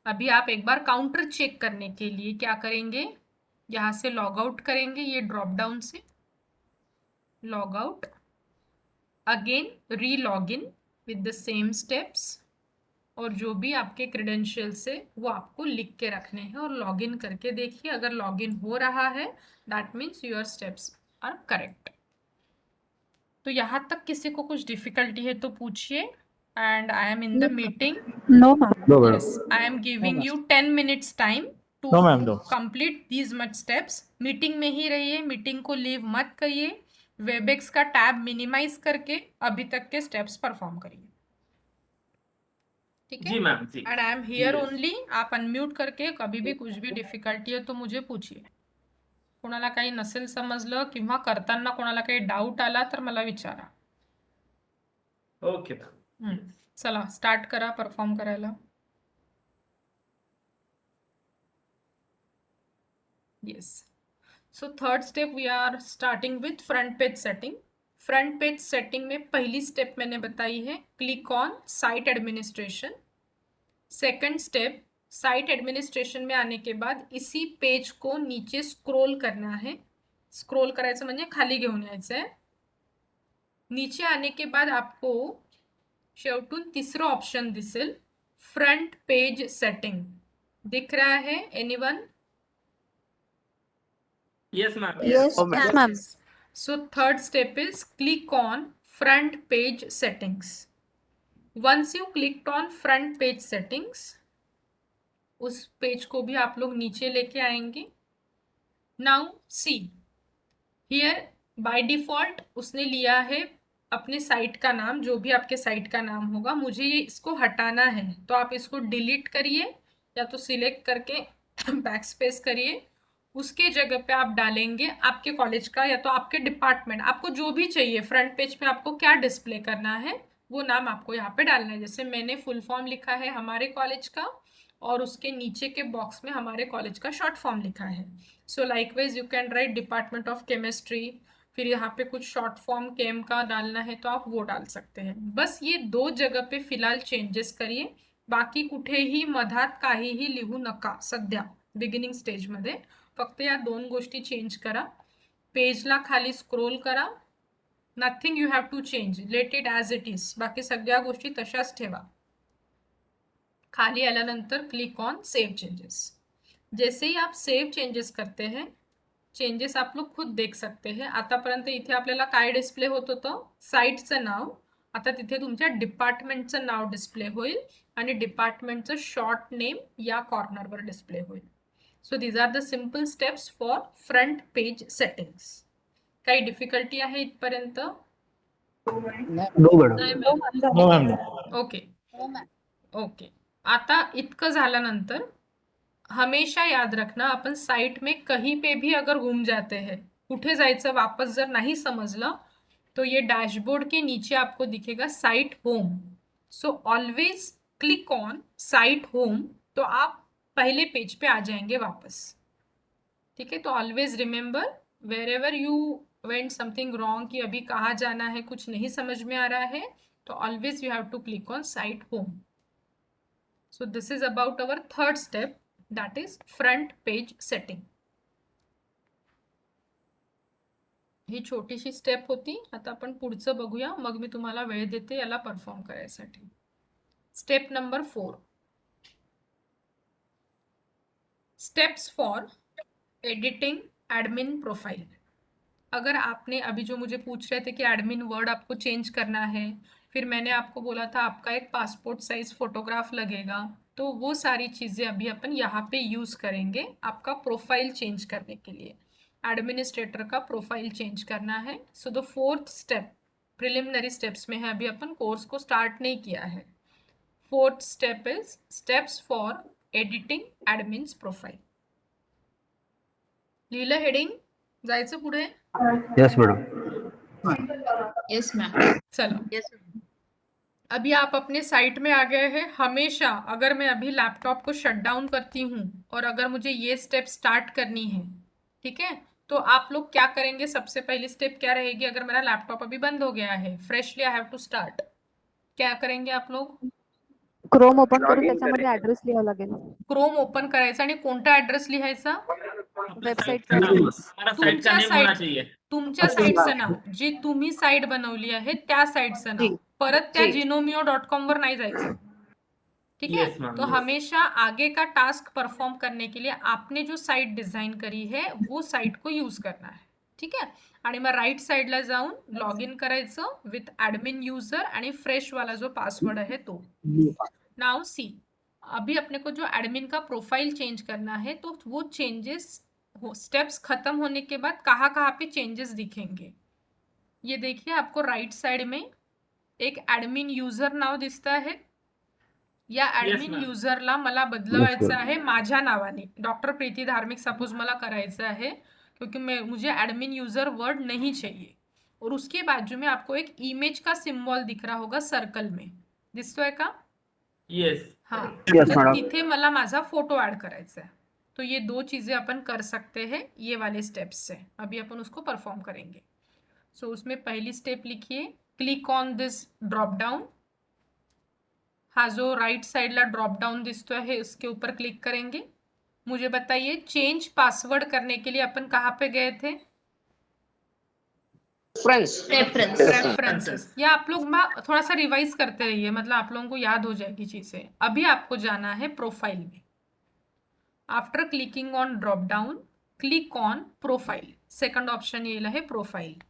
अभी आप एक बार काउंटर चेक करने के लिए क्या करेंगे, यहाँ से लॉग आउट करेंगे, ये ड्रॉप डाउन से लॉग आउट, अगेन री log in with the same steps, और जो भी आपके क्रेडेंशियल्स है वो आपको लिख के रखने हैं और लॉग इन करके देखिए। अगर लॉग इन हो रहा है that means your steps are correct. तो यहाँ तक किसी को कुछ डिफिकल्टी है तो पूछिए। And I M in the meeting. No, ma'am. No, madam. Yes, I am giving you 10 minutes time to No, ma'am, no. complete these much steps. Meeting में ही रहिए, मीटिंग को लीव मत करिए। वेबएक्स का टैब मिनिमाइज करके अभी तक के स्टेप्स परफॉर्म करिए, ठीक है? जी मैम, जी। And I am here Yes. Only. आप अनम्यूट करके कभी भी कुछ भी डिफिकल्टी है तो मुझे पूछिए। कोणाला काही नसेल समजलं किंवा करताना कोणाला काही डाऊट आला तर मला विचारा। Okay ma'am. चला स्टार्ट करा परफॉर्म करायला। Yes. So third step we are starting with front page setting. Front page setting में पहली स्टेप मैंने बताई है, click on site administration. Second step, site administration में आने के बाद इसी पेज को नीचे स्क्रोल करना है। स्क्रोल करायचं म्हणजे खाली घेऊन यायचं आहे। नीचे आने के बाद आपको शेवटून तिसरं ऑप्शन दिसेल, फ्रंट पेज सेटिंग। दिख रहा है anyone? Yes ma'am. Yes, ma'am. So third step is click on front page settings. Once you clicked on front page settings, उस पेज को भी आप लोग नीचे लेके आएंगे। Now see here by default उसने लिया है अपने साइट का नाम, जो भी आपके साइट का नाम होगा। मुझे ये इसको हटाना है तो आप इसको डिलीट करिए या तो सिलेक्ट करके बैक स्पेस करिए उसके जगह पे आप डालेंगे आपके कॉलेज का या तो आपके डिपार्टमेंट, आपको जो भी चाहिए फ्रंट पेज पे आपको क्या डिस्प्ले करना है वो नाम आपको यहाँ पे डालना है। जैसे मैंने फुल फॉर्म लिखा है हमारे कॉलेज का और उसके नीचे के बॉक्स में हमारे कॉलेज का शॉर्ट फॉर्म लिखा है। सो likewise you can write department of chemistry, फिर यहाँ पे कुछ शॉर्ट फॉर्म केम का डालना है तो आप वो डाल सकते हैं। बस ये 2 जगह पे फिलहाल चेंजेस करिए, बाकी कुठेही मधात काहीही लिहू नका सध्या बिगिनिंग स्टेजमध्ये। फक्त या 2 गोष्टी चेंज करा, पेजला खाली स्क्रोल करा, nothing you have to change, let it as it is, बाकी सगळ्या गोष्टी तशाच ठेवा। खाली आल्यानंतर क्लिक ऑन सेव चेंजेस। जैसे ही आप सेव चेंजेस करते हैं, चेंजेस आप लोग खुद देख सकते हैं। आतापर्यंत इथे आपल्याला काय डिस्प्ले होत होतं, साईटचं नाव, आता तिथे तुमच्या डिपार्टमेंटचं नाव डिस्प्ले होईल आणि डिपार्टमेंटचं शॉर्ट नेम या कॉर्नरवर डिस्प्ले होईल। So these are the simple steps for front page settings. काही डिफिकल्टी आहे इथपर्यंत? No madam. ओके ओके, आता इतकं झाल्यानंतर हमेशा याद रखना, अपन साइट में कहीं पे भी अगर घूम जाते हैं, कुठे जायचं वापस जर नहीं समझला तो ये डैशबोर्ड के नीचे आपको दिखेगा site home. So always click on site home, तो आप पहले पेज पे आ जाएंगे वापस। ठीक है, तो always remember wherever you went something wrong कि अभी कहाँ जाना है कुछ नहीं समझ में आ रहा है, तो always you have to click on site home. So this is about our third step, that is front page setting. ही छोटीशी स्टेप होती। आता आपण पुढचं बघूया, मग मी तुम्हाला वेळ देते याला परफॉर्म करायसाठी। Step number 4, steps for editing admin profile. अगर आपने अभी जो मुझे पूछ रहे थे कि एडमिन वर्ड आपको चेंज करना है, फिर मैंने आपको बोला था आपका एक पासपोर्ट साइज फोटोग्राफ लगेगा, तो वो सारी चीज़ें अभी अपन यहाँ पे यूज़ करेंगे आपका प्रोफाइल चेंज करने के लिए। एडमिनिस्ट्रेटर का प्रोफाइल चेंज करना है। So the 4th step preliminary steps में है, अभी अपन कोर्स को स्टार्ट नहीं किया है। 4th step is steps for editing admins profile. लिहिलं हेडिंग, जायचं पुढे? Yes madam. Yes, ma'am. चलो, Yes. अभी आप अपने साइट में आ गए हैं। हमेशा अगर मैं अभी लैपटॉप को शट डाउन करती हूँ और अगर मुझे ये स्टेप स्टार्ट करनी है, ठीक है, तो आप लोग क्या करेंगे? सबसे पहली स्टेप क्या रहेगी? अगर मेरा लैपटॉप अभी बंद हो गया है, freshly I have to start, क्या करेंगे आप लोग? क्रोम ओपन करून त्याच्यामध्ये ऍड्रेस लिहावा लागेल, क्रोम ओपन करायचा आणि कोणता ऍड्रेस लिहायचा? वेबसाईटचा नाम, ऍड्रेस, हमारा साइट का नेम होना चाहिए। तुमच्या साईटचं नाव, जी तुम्ही साईट बनवली आहे त्या साईटचं नाव, परत त्या जिनोमियो.com वर नहीं जायचं। ठीक है, Yes, ma'am, तो yes. हमेशा आगे का टास्क परफॉर्म करने के लिए आपने जो साइट डिझाइन करी है वो साइट को यूज करना है। ठीक है, आणि मग राईट साइडला जाऊन लॉग इन करायचं विथ ॲडमिन यूजर आणि फ्रेश वाला जो पासवर्ड है तो। नाउ सी, अभी अपने को जो एडमिन का प्रोफाइल चेंज करना है, तो वो चेंजेस स्टेप्स खत्म होने के बाद कहाँ पे चेंजेस दिखेंगे? ये देखिए, आपको राइट साइड में एक एडमिन यूजर नाव दिसता है। या ॲडमिन ma'am. युजरला मला बदलवायचं आहे माझ्या नावाने, डॉक्टर प्रीति धार्मिक सपोज मला करायचं आहे, क्योंकि मुझे एडमिन यूजर वर्ड नहीं चाहिए। और उसके बाजू में आपको एक इमेज का सिंबल दिख रहा होगा सर्कल में, दिसतोय का? Yes. हाँ, Yes, तर madam. तिथे मला माझा फोटो ऐड करायचा है। तो ये 2 चीजें अपन कर सकते हैं ये वाले स्टेप्स से। अभी अपन उसको परफॉर्म करेंगे। सो उसमें पहली स्टेप लिखिए, click on this drop down. हाँ, जो राइट साइड ला ड्रॉप डाउन दिसतो है उसके ऊपर क्लिक करेंगे। मुझे बताइए, चेंज पासवर्ड करने के लिए अपन कहाँ पे गए थे? रेफरेंसेस। या आप लोग थोड़ा सा रिवाइज करते रहिए, मतलब आप लोगों को याद हो जाएगी चीजें। अभी आपको जाना है प्रोफाइल में। After clicking on drop down, click on profile. Second option येईल आहे प्रोफाइल।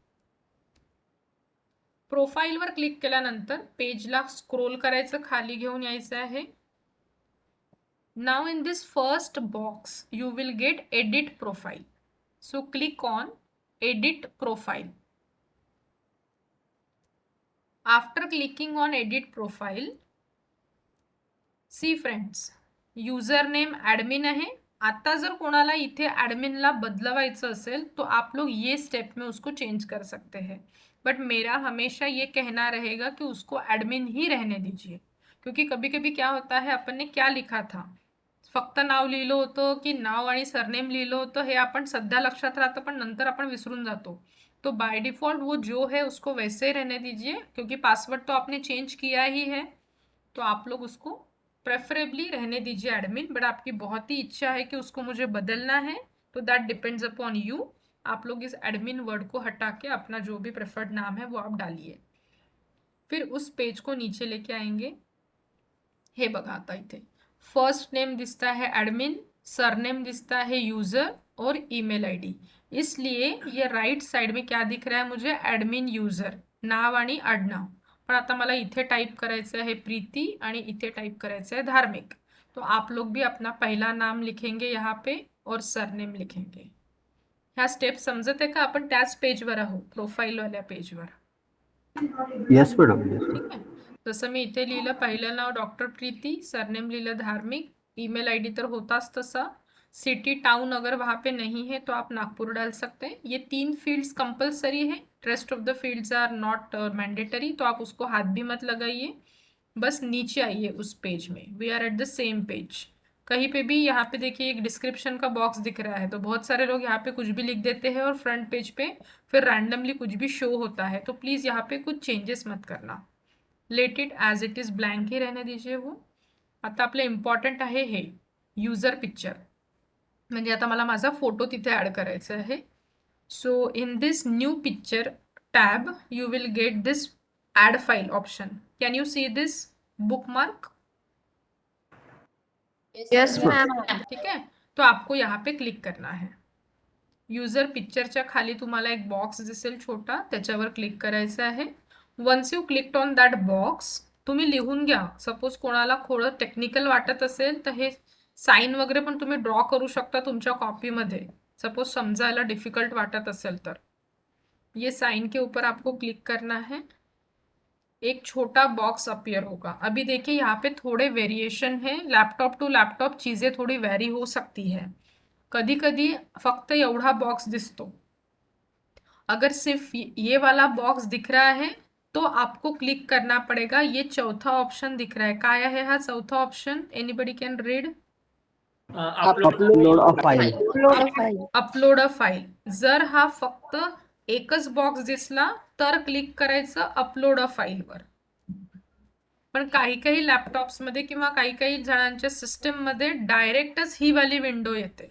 प्रोफाइलवर क्लिक केल्यानंतर पेजला स्क्रोल करायचं, खाली घेऊन यायचं आहे। Now in this first box you will get edit profile, so click on edit profile. After clicking on edit profile, see friends, user name admin आहे आता जर कोणाला इथे एडमिनला बदलवायचं असेल तो आप लोग ये स्टेप में उसको चेंज कर सकते हैं, बट मेरा हमेशा ये कहना रहेगा कि उसको एडमिन ही रहने दीजिए, क्योंकि कभी कभी क्या होता है अपन ने क्या लिखा था, फक्त नाव लिहिलं होतं की नाव आणि सरनेम लिहिलं होतं हे आपण सध्या लक्षात राहतं पण नंतर आपण विसरून जातो. तो बाय डिफॉल्ट वो जो है उसको वैसे ही रहने दीजिए, क्योंकि पासवर्ड तो आपने चेंज किया ही है, तो आप लोग उसको प्रेफरेबली रहने दीजिए एडमिन, बट आपकी बहुत ही इच्छा है कि उसको मुझे बदलना है तो दैट डिपेंड्स अपॉन यू. आप लोग इस एडमिन वर्ड को हटा के अपना जो भी प्रेफर्ड नाम है वो आप डालिए. फिर उस पेज को नीचे लेके आएंगे. हे बघा आता इथे फर्स्ट नेम दिसता है एडमिन, सरनेम दिसता है यूजर और ईमेल आईडी. इसलिए ये राइट साइड में क्या दिख रहा है मुझे, एडमिन यूजर नाव आणि आडनाव. पण आता मला इथे टाइप करायचं आहे प्रीति आणि इथे टाइप करायचं है धार्मिक. तो आप लोग भी अपना पहला नाम लिखेंगे यहाँ पे और सरनेम लिखेंगे. ह्या स्टेप समजत आहे का, आपण त्याच पेजवर आहोत प्रोफाईल वाल्या पेजवर. Yes, madam. Yes, ठीक आहे. जसं मी इथे लिहिलं पहिलं नाव डॉक्टर प्रीति, सरनेम लिहिलं धार्मिक, ईमेल आईडी तर होताच तसा, सिटी टाउन अगर वहाँ पे नहीं है तो आप नागपुर डाल सकते हैं. ये 3 फील्ड्स कंपलसरी है, rest of the fields are not mandatory, तो आप उसको हाथ भी मत लगाइए, बस नीचे आइए उस पेज में. We are at the same page. कहीं पे भी यहाँ पे देखिए एक डिस्क्रिप्शन का बॉक्स दिख रहा है, तो बहुत सारे लोग यहाँ पे कुछ भी लिख देते हैं और फ्रंट पेज पे फिर रैंडमली कुछ भी शो होता है, तो प्लीज़ यहाँ पे कुछ चेंजेस मत करना. Let it as it is blank ही रहने दीजिए वो. आता आपलं इम्पॉर्टंट आहे हे यूजर पिक्चर, म्हणजे आता मला माझा फोटो तिथे ॲड करायचा आहे. So in this new picture tab you will get this add file option. Can you see this bookmark? Yes, ma'am. ठीक है, तो आपको यहाँ पे क्लिक करना है. यूजर पिक्चरच्या खाली तुम्हाला एक बॉक्स दिसेल छोटा, त्याच्यावर क्लिक करायचं आहे. Once you clicked on that box तुम्ही लिहून घ्या. सपोज कोणाला थोडं टेक्निकल वाटत असेल तर हे साइन वगैरे पण तुम्ही ड्रॉ करू शकता तुमच्या कॉपीमध्ये, सपोज समजायला डिफिकल्ट वाटत असेल तर. ये साइन के ऊपर आपको क्लिक करना है, एक छोटा बॉक्स अपीयर होगा. अभी देखिए यहाँ पे थोड़े वेरिएशन है, लैपटॉप टू लैपटॉप चीज़ें थोड़ी वेरी हो सकती है. कधी कधी फक्त एवढा बॉक्स दिसतो. अगर सिर्फ ये वाला बॉक्स दिख रहा है तो आपको क्लिक करना पड़ेगा. ये चौथा ऑप्शन दिख रहा है, काय आहे हा चौथा option? Anybody can read? Upload a file. Upload a file. जर हा फक्त एकच बॉक्स दिसला तर क्लिक करायचं अपलोड अ फाईलवर. पण काही काही लॅपटॉप्समध्ये किंवा काही काही जणांच्या सिस्टममध्ये डायरेक्टच ही वाली विंडो येते.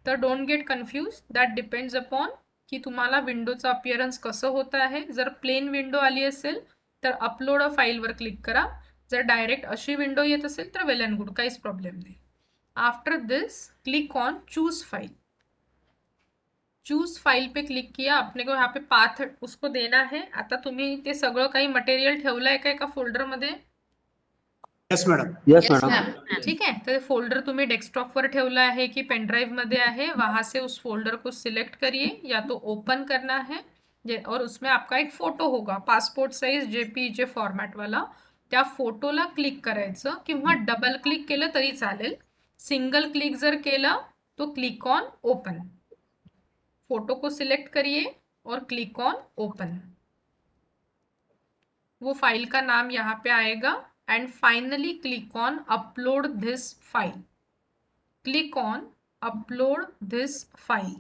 तर don't get confuse, that depends upon की तुम्हाला विंडोचं अपिअरन्स कसं होतं आहे. जर प्लेन विंडो आली असेल तर अपलोड अ फाईलवर क्लिक करा. जर डायरेक्ट अशी विंडो येत असेल तर वेल अँड गुड, काहीच प्रॉब्लेम नाही. After this click on choose file. Choose file पे क्लिक किया, अपने को यहाँ पे पाथ उसको देना है. आता तुम्ही ते सगळं काही मटेरियल ठेवलंय का एका फोल्डरमध्ये? Yes madam. Yes, Yes, madam. ma'am. ठीक है, तो फोल्डर तुम्हें डेस्कटॉप पर ठेवला है कि पेन ड्राइव मध्ये आहे, वहां से उस फोल्डर को सिलेक्ट करिए या तो ओपन करना है और उसमें आपका एक फोटो होगा पासपोर्ट साइज JPEG फॉर्मॅट वाला. त्या फोटोला क्लिक करायचं किंवा डबल क्लिक केलं तरी चालेल. सिंगल क्लिक जर केलं तो क्लिक ऑन ओपन. फोटो को सिलेक्ट करिए और क्लिक ऑन ओपन. वो फाइल का नाम यहाँ पे आएगा and finally click on upload this file. Click on upload this file.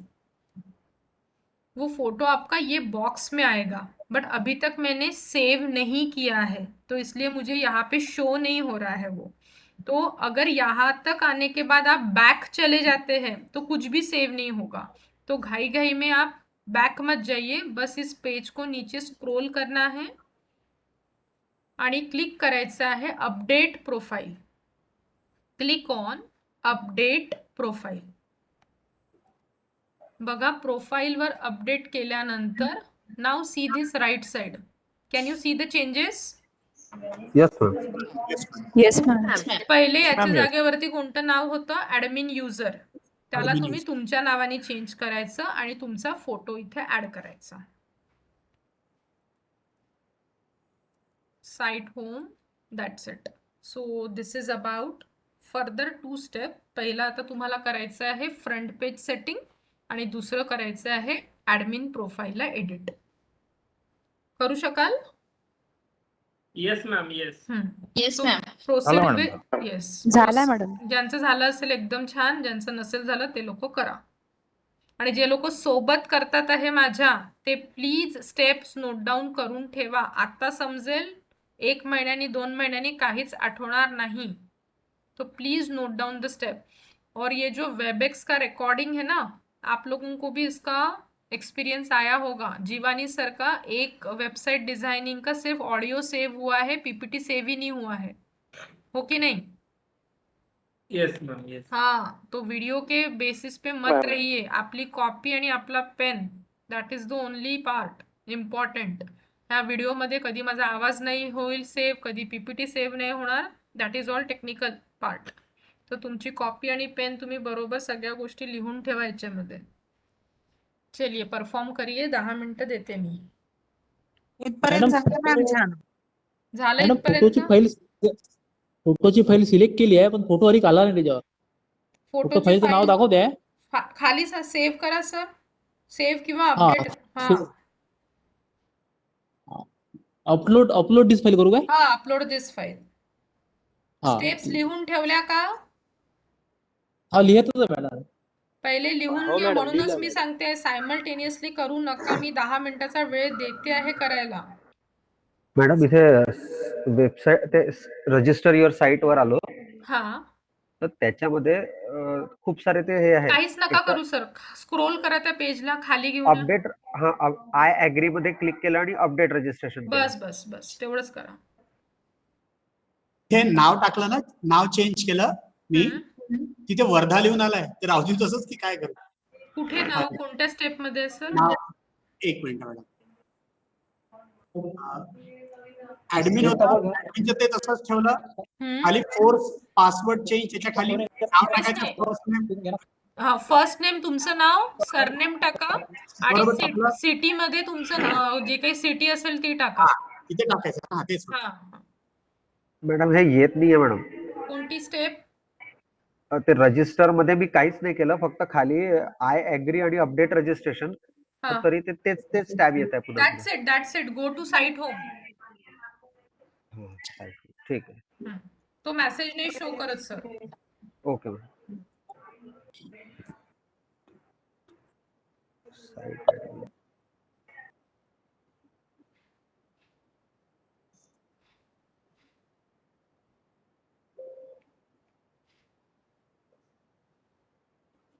वो फोटो आपका ये बॉक्स में आएगा, बट अभी तक मैंने सेव नहीं किया है तो इसलिए मुझे यहाँ पे शो नहीं हो रहा है वो. तो अगर यहाँ तक आने के बाद आप बैक चले जाते हैं तो कुछ भी सेव नहीं होगा. तो घाई घाई में आप बैक मत जाइए, बस इस पेज को नीचे स्क्रॉल करना है आणि क्लिक करायचं आहे update profile. Click on update profile. बघा प्रोफाईलवर अपडेट केल्यानंतर नाव see this right side. Can you see the changes? Yes, ma'am. Yes ma'am. पहिले याच्या Ma'am, yes. जागेवरती कोणतं नाव होतं? Admin user. त्याला Admin तुम्ही user. तुमच्या नावाने चेंज करायचं आणि तुमचा फोटो इथे ऍड करायचा. site home, that's it. So this is about further 2 step. पहिला आता तुम्हाला करायचं आहे फ्रंट पेज सेटिंग आणि दुसरं करायचं आहे ॲडमिन प्रोफाईलला एडिट. करू शकाल? Yes ma'am, yes. Yes, ma'am. Proceed madam. With yes. झालाय मॅडम. ज्यांचं झालं असेल एकदम छान, ज्यांचं नसेल झालं ते लोक करा. आणि जे लोक सोबत करतात आहे माझ्या, ते प्लीज स्टेप्स नोट डाऊन करून ठेवा. आता समजेल, 1 महिन्यानी 2 महिन्यानी काहीच आठवणार नाही. तो please note down the step. और ये जो वेबएक्स का रिकॉर्डिंग है ना, आप लोगों को भी इसका एक्सपीरियंस आया होगा. जीवानी सर का एक वेबसाइट डिजाइनिंग का सिर्फ ऑडियो सेव हुआ है, पीपीटी सेव ही नहीं हुआ है. हो कि नहीं? Yes ma'am, yes. हाँ, तो वीडियो के बेसिस पे मत रहिए. आपली कॉपी आणि आपला pen, that is the only part important. ह्या व्हिडिओमध्ये कधी माझा आवाज नाही होईल सेव्ह, कधी पीपीटी सेव्ह नाही होणार. That is all technical part. तर तुमची कॉपी आणि पेन तुम्ही बरोबर सगळ्या गोष्टी लिहून ठेवा याच्यामध्ये. चलिए परफॉर्म करिए. 10 मिनिटं देते मी. मॅडम झालं मॅडम इथपर्यंत? फोटोची फाईल सिलेक्ट केली आहे, पण फोटो अधिक आला नाही त्याच्यावर. फोटो फोटोची फाईलचं नाव फाईल दाखवते. खाली सेव्ह करा सर. सेव्ह किंवा हा, अपडेट. हा अपलोड दिस फाईल करू काय? हा, अपलोड दिस फाईल. हा. स्टेप्स लिहून ठेवल्या का? हा, लिहितच आहे मॅडम. पहिले लिहून हो घ्या. मॅडम, म्हणूनच लिहिलं मी मॅडम. सांगते सायमल्टेनियसली करू नका. मी 10 मिनिटाचा वेळ देते आहे करायला. मॅडम इथे वेबसाईट ते रजिस्टर युअर साईट वर आलो, हा, तर त्याच्यामध्ये खूप सारे ते हे आहेत. काहीच नका करू सर. स्क्रोल करा त्या पेजला, खाली घेऊन या. अपडेट, हा आय ऍग्री मध्ये क्लिक केलं आणि अपडेट रजिस्ट्रेशन केलं. बस बस बस तेवढंच करा. हे नाव टाकलं ना, नाव चेंज केलं मी, हम्म. तिथे वर्धा लिहून आलाय, तर राहू दे तसंच की काय करू? कुठे नाव कोणत्या स्टेप मध्ये सर? नाव 1 मिनिट मॅडम. ऍडमिन होता, ऍडमिनचं ते तसंच ठेवलं. खाली फोर्स पासवर्ड चेंज, त्याच्या खाली नाव टाकायचं फर्स्ट नेम. हा, फर्स्ट नेम तुमचं नाव, सरनेम टाका बरोबर आणि टाकलं. सिटी मध्ये तुमचं जे काही सिटी असेल ती टाका. तिथे टाकायचं. हा तेच. हा, मॅडम हे येत नाहीये मॅडम. कोणती स्टेप? ते रजिस्टर मध्ये मी काहीच नाही केलं, फक्त खाली आय ऍग्री आणि अपडेट रजिस्ट्रेशन, हा, तरी ते तेच टॅब येत आहे पुन्हा. That's it. Go to site home. ठीक आहे. तो मेसेज नाही शो करत sir. Okay madam.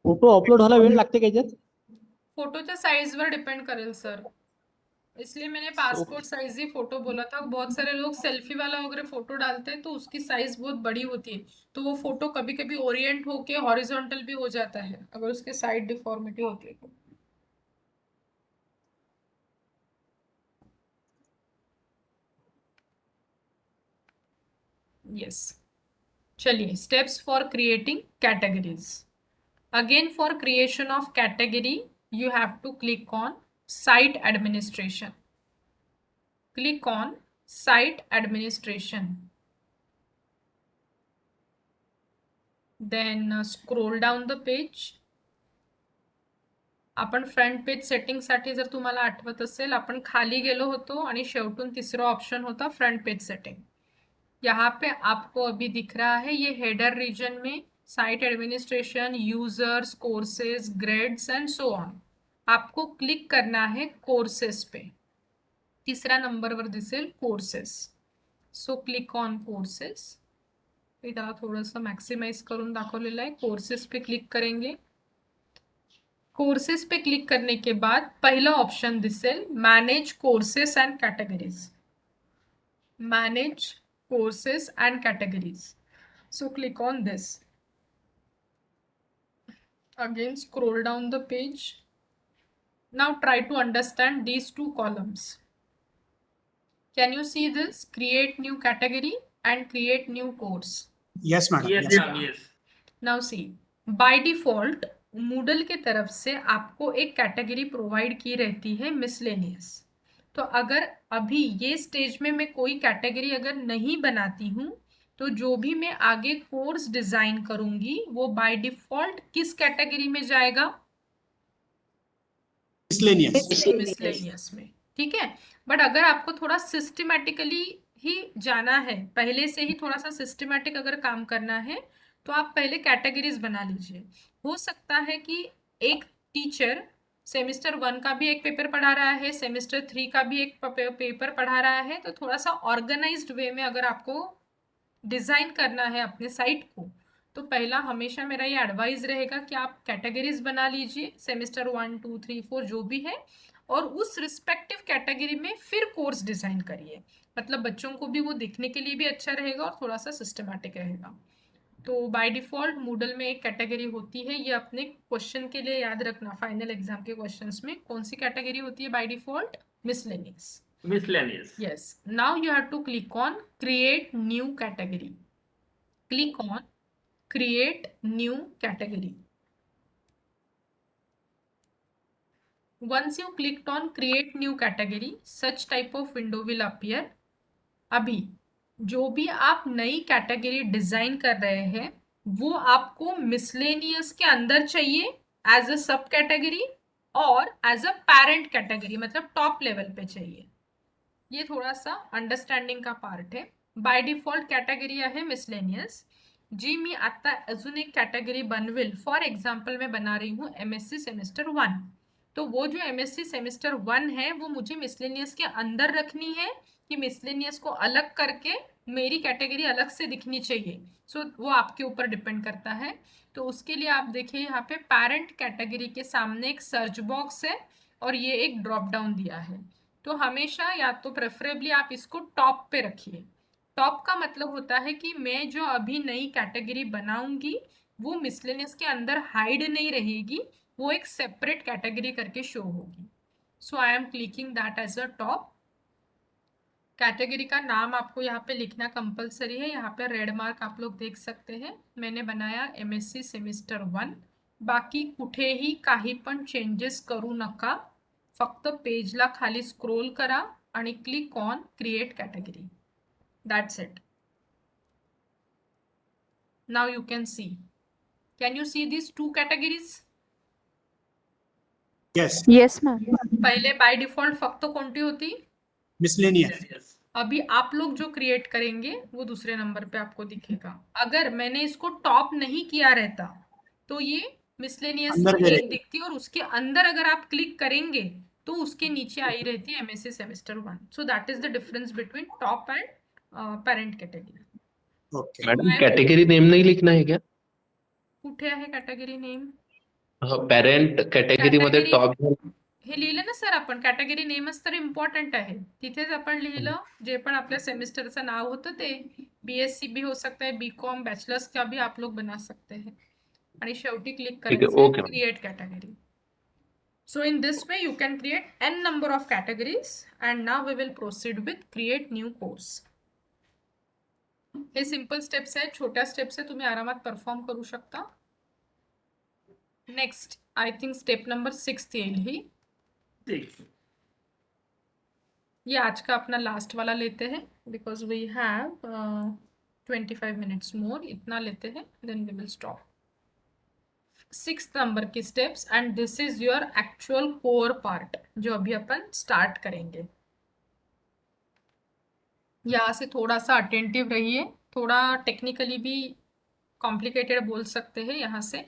Photo upload व्हायला वेळ लागते का याच्यात? फोटोच्या साइज वर डिपेंड करेल सर. इसलिए मैंने पासपोर्ट साइज ही फोटो बोला था. बहुत सारे लोग सेल्फी वाला वगैरह फोटो डालते हैं तो उसकी साइज बहुत बड़ी होती है, तो वो फोटो कभी कभी ओरिएंट होके हॉरिजॉन्टल भी हो जाता है अगर उसके साइड डिफॉर्मिटी होती है तो. यस, चलिए steps for creating categories. Again, for creation of category, you have to click on site administration. Click on site administration. Then scroll down the page. आपण फ्रंट पेज सेटिंग साठी जर तुम्हाला आठवत असेल, आपण खाली गेलो होतो आणि शेवटून तिसरा ऑप्शन होता फ्रंट पेज सेटिंग. यहाँ पे आपको अभी दिख रहा है ये हेडर रीजन में site administration, users, courses, grades and so on. आपको क्लिक करना है कोर्सेस पे. तिसऱ्या नंबरवर दिसेल courses. So click on courses. मी त्याला थोडंसं मॅक्सिमाइज करून दाखवलेलं आहे. कोर्सेस पे क्लिक करेंगे. कोर्सेस पे क्लिक करने के बाद पहला ऑप्शन दिसेल manage courses and categories. Manage courses and categories. So click on this. Again scroll down the page. Now try to understand these two columns. Can you see this? Create new category and create new course. Yes madam. Yes ma'am, yes. Now see, by default Moodle के तरफ से आपको एक category provide की रहती है miscellaneous. तो अगर अभी ये स्टेज में मैं कोई कैटेगरी अगर नहीं बनाती हूँ तो जो भी मैं आगे कोर्स डिजाइन करूंगी वो बाय डिफॉल्ट किस कैटेगरी में जाएगा? मिसलेनियस में, ठीक है। बट अगर आपको थोड़ा सिस्टमेटिकली ही जाना है, पहले से ही थोड़ा सा सिस्टमेटिक अगर काम करना है, तो आप पहले कैटेगरीज बना लीजिए। हो सकता है कि एक टीचर सेमेस्टर 1 का भी एक पेपर पढ़ा रहा है, सेमेस्टर 3 का भी एक पेपर पढ़ा रहा है, तो थोड़ा सा ऑर्गेनाइज्ड वे में अगर आपको डिजाइन करना है अपने साइट को, तो पहला हमेशा मेरा ये एडवाइस रहेगा कि आप कैटेगरीज बना लीजिए, सेमेस्टर 1 2 3 4 जो भी है, और उस रिस्पेक्टिव कैटेगरी में फिर कोर्स डिजाइन करिए। मतलब बच्चों को भी वो दिखने के लिए भी अच्छा रहेगा और थोड़ा सा सिस्टमैटिक रहेगा। तो बाय डिफॉल्ट मूडल में एक कैटेगरी होती है, ये अपने क्वेश्चन के लिए याद रखना, फाइनल एग्जाम के क्वेश्चंस में कौन सी कैटेगरी होती है by default? Miscellaneous. Yes. Now you have to click on create new category. Click on create new category. Once you clicked on create new category, such type of window will appear. अभी जो भी आप नई category design कर रहे हैं वो आपको मिसलेनियस के अंदर चाहिए एज अ सब कैटेगरी और एज अ पेरेंट कैटेगरी, मतलब टॉप लेवल पे चाहिए। ये थोड़ा सा अंडरस्टँडिंग का पार्ट आहे। बाय डिफॉल्ट कॅटेगरी आहे मिसलेनियस, जी मी आता अजून एक कैटेगरी बनवेल। फॉर एग्जाम्पल मैं बना रही हूँ MSc सेमेस्टर 1, तो वो जो MSc सेमेस्टर 1 है वो मुझे मिसलेनियस के अंदर रखनी है कि मिसलेनियस को अलग करके मेरी कैटेगरी अलग से दिखनी चाहिए। सो वो आपके ऊपर डिपेंड करता है। तो उसके लिए आप देखिए यहाँ पे पेरेंट कैटेगरी के सामने एक सर्च बॉक्स है और ये एक ड्रॉप डाउन दिया है। तो हमेशा या तो प्रेफरेबली आप इसको टॉप पे रखिए। टॉप का मतलब होता है कि मैं जो अभी नई कैटेगरी बनाऊंगी वो मिसलेनियस के अंदर हाइड नहीं रहेगी, वो एक सेपरेट कैटेगरी करके शो होगी। So I am clicking that as a top. Category का नाम आपको यहाँ पे लिखना कंपलसरी है, यहाँ पे रेड मार्क आप लोग देख सकते हैं। मैंने बनाया MSc सेमिस्टर 1। बाकी कुठेही काही पण चेंजेस करू नका, फक्त पेजला खाली स्क्रोल करा आणि click on create category. That's it. Now you can see. Can you see these two categories? Yes. Yes, ma'am. पहले बाय डिफॉल्ट फक्त कोणती होती? मिसलेनियस। अभी आप लोग जो क्रिएट करेंगे वो दूसरे नंबर पे आपको दिखेगा। अगर मैंने इसको टॉप नहीं किया रहता तो ये मिसलेनियस अंदर की में एक दिखती और उसके अंदर अगर आप क्लिक करेंगे तो उसके नीचे आई रहती है MSc semester 1। So that is the difference between top and parent category. Okay. Madam category name नहीं लिखना है क्या? कुठे आहे कैटेगरी नेम? पेरेंट कैटेगरी मध्ये Category- टॉप हे लिहिलं ना सर आपण, कॅटेगरी नेमच तर इम्पॉर्टंट आहे। तिथेच आपण लिहिलं जे पण आपल्या सेमेस्टरचं नाव होतं ते। BSc भी हो सकता है, BCom, बैचलर्स का भी आप लोग बना सकते हैं आणि शेवटी क्लिक ठीक आहे, करायचं okay. Create category. So in this way you can create n number of categories and now we will proceed with create new course. हे सिंपल स्टेप्स आहेत, छोट्या स्टेप्स आहे, तुम्ही आरामात परफॉर्म करू शकता। Next I think step number 6 येईल ही। ये आज का अपना लास्ट वाला लेते हैं because we have 25 minutes more, इतना लेते हैं then we will stop. 6 number की steps and this is your actual core part जो अभी अपन स्टार्ट करेंगे। यहाँ से थोड़ा सा अटेंटिव रहिए, थोड़ा टेक्निकली भी कॉम्प्लिकेटेड बोल सकते हैं यहाँ से।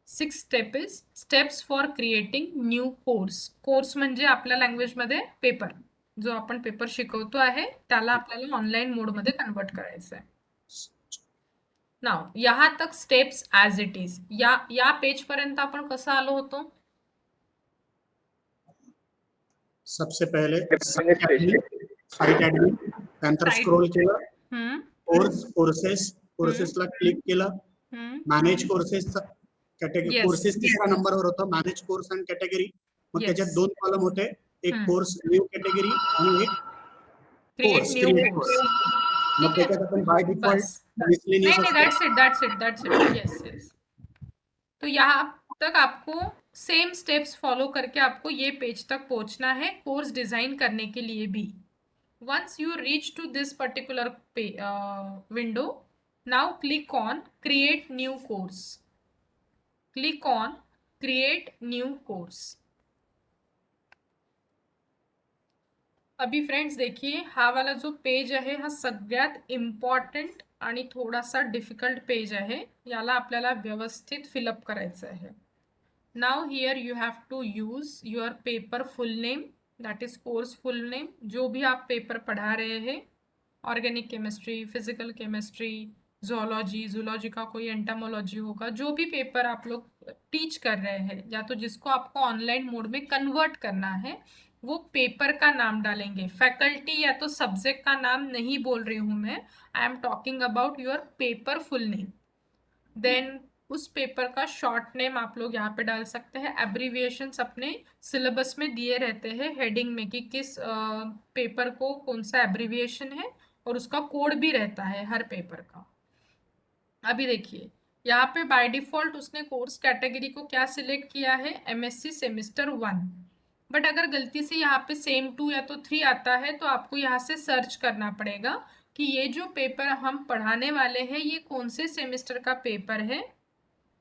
6 step is steps for creating new course. Course म्हणजे आपल्या लँग्वेजमध्ये पेपर, जो आपण पेपर शिकवतो आहे त्याला आपल्याला ऑनलाईन मोडमध्ये कन्वर्ट करायचं आहे। नाउ यहाँ तक स्टेप्स ॲज इट इज, या पेज पर्यंत आपण कसं आलो होतो? सबसे पहले साइट ऍडमिन, त्यानंतर Site. स्क्रोल केलं, हम्म, कोर्सेसला क्लिक केलं, manage courses category, Yes. Courses तिसऱ्या नंबरवर होतं, manage course and category. Mug Yes. त्याच्यात 2 कॉलम होते, एक कोर्स न्यू कैटेगरी आणि एक क्रिएट कोर्स न्यू कोर्स। मग ठीक है, त्याच्यात आपण बाय डिफॉल्ट बस मिसलेनियस नहीं दैट्स इट यस यस। तो यहाँ तक आपको सेम स्टेप्स फॉलो करके आपको ये पेज तक पहुंचना है कोर्स डिजाइन करने के लिए भी। Once you reach to this particular window, now click on create new course. Click on create new course. अभी फ्रेंड्स देखिए, हा वाला जो पेज आहे हा सगळ्यात इम्पॉर्टंट आणि थोडासा डिफिकल्ट पेज आहे. याला आपल्याला व्यवस्थित फिलअप करायचं आहे. Now here you have to use your paper full name, that is course full name. जो भी आप पेपर पढ़ा रहे हैं, organic chemistry, physical chemistry, zoology, zoology का कोई एंटामोलॉजी होगा, जो भी पेपर आप लोग टीच कर रहे हैं या तो जिसको आपको ऑनलाइन मोड में कन्वर्ट करना है, वो पेपर का नाम डालेंगे. फैकल्टी या तो सब्जेक्ट का नाम नहीं बोल रही हूँ मैं, I am talking about your paper full name. Then उस पेपर का शॉर्ट नेम आप लोग यहाँ पे डाल सकते हैं. एब्रीविएशंस अपने सिलेबस में दिए रहते हैं हेडिंग में कि किस पेपर को कौन सा एब्रीविएशन है, और उसका कोड भी रहता है हर पेपर का. अभी देखिए यहाँ पे बाय डिफॉल्ट उसने कोर्स कैटेगरी को क्या सिलेक्ट किया है, एमएससी सेमेस्टर 1. बट अगर गलती से यहाँ पे सेम 2 या तो 3 आता है तो आपको यहाँ से सर्च करना पड़ेगा कि ये जो पेपर हम पढ़ाने वाले हैं ये कौन से सेमेस्टर का पेपर है,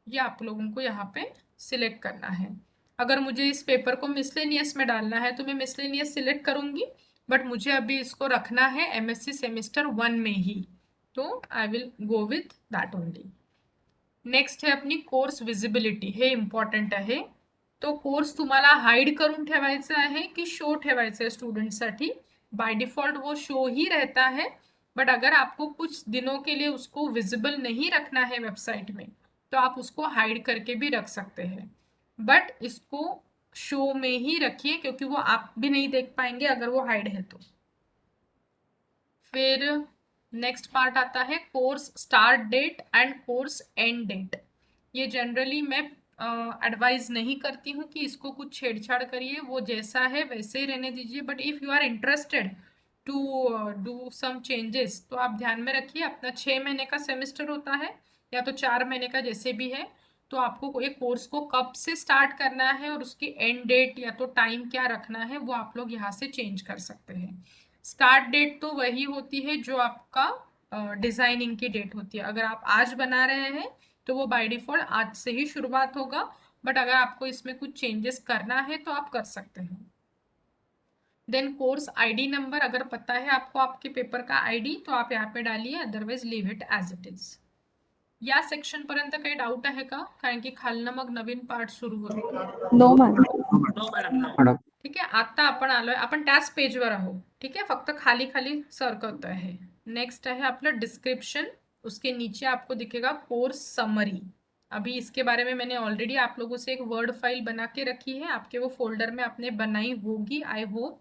ये आप लोगों को यहाँ पे सिलेक्ट करना है. अगर मुझे इस पेपर को मिसलेनियस में डालना है तो मैं मिसलेनियस सिलेक्ट करूँगी, बट मुझे अभी इसको रखना है एमएससी सेमेस्टर 1 में ही, तो आई will go with that only. Next है अपनी कोर्स विजिबिलिटी. हे इम्पॉर्टंट आहे. तो कोर्स तुम्हाला हाईड करून ठेवायचा आहे की शो ठेवायचा आहे स्टूडेंट्ससाठी. बाय डिफॉल्ट वो शो ही रहता है, बट अगर आपको कुछ दिनों के लिए उसको विजिबल नहीं रखना है वेबसाइट में तो आप उसको हाइड करके भी रख सकते हैं. बट इसको शो में ही रखिए क्योंकि वो आप भी नहीं देख पाएंगे अगर वो हाइड है तो. फिर नेक्स्ट पार्ट आता है course start date and course end date. ये जनरली मैं एडवाइज नहीं करती हूँ कि इसको कुछ छेड़छाड़ करिए, वो जैसा है वैसे ही रहने दीजिए. But if you are interested to do some changes तो आप ध्यान में रखिए, अपना 6 महीने का सेमेस्टर होता है या तो 4 महीने का जैसे भी है, तो आपको एक कोर्स को कब से स्टार्ट करना है और उसकी एंड डेट या तो टाइम क्या रखना है वो आप लोग यहाँ से चेंज कर सकते हैं. स्टार्ट डेट तो वही होती है जो आपका डिज़ाइनिंग की डेट होती है. अगर आप आज बना रहे हैं तो वो बाय डिफॉल्ट आज से ही शुरुआत होगा, बट अगर आपको इसमें कुछ चेंजेस करना है तो आप कर सकते हैं. देन कोर्स आईडी नंबर, अगर पता है आपको आपके पेपर का आईडी तो आप यहाँ पे डालिए, otherwise leave it as it is. या सेक्शन पर्यंत काही डाऊट आहे का, कारण की खालनं मग नवीन पार्ट सुरू होतो. No ma'am. No madam. ठीक आहे, आता आपण आलोय, आपण त्याच पेजवर आहोत. ठीक आहे, फक्त खाली खाली सरकत आहे. नेक्स्ट आहे आपलं डिस्क्रिप्शन. उसके नीचे आपको दिखेगा कोर्स समरी. अभी इसके बारे में मैंने ऑलरेडी आप लोगों से एक वर्ड फाइल बना के रखी है, आपके वो फोल्डर में आपने बनाई होगी आई होप.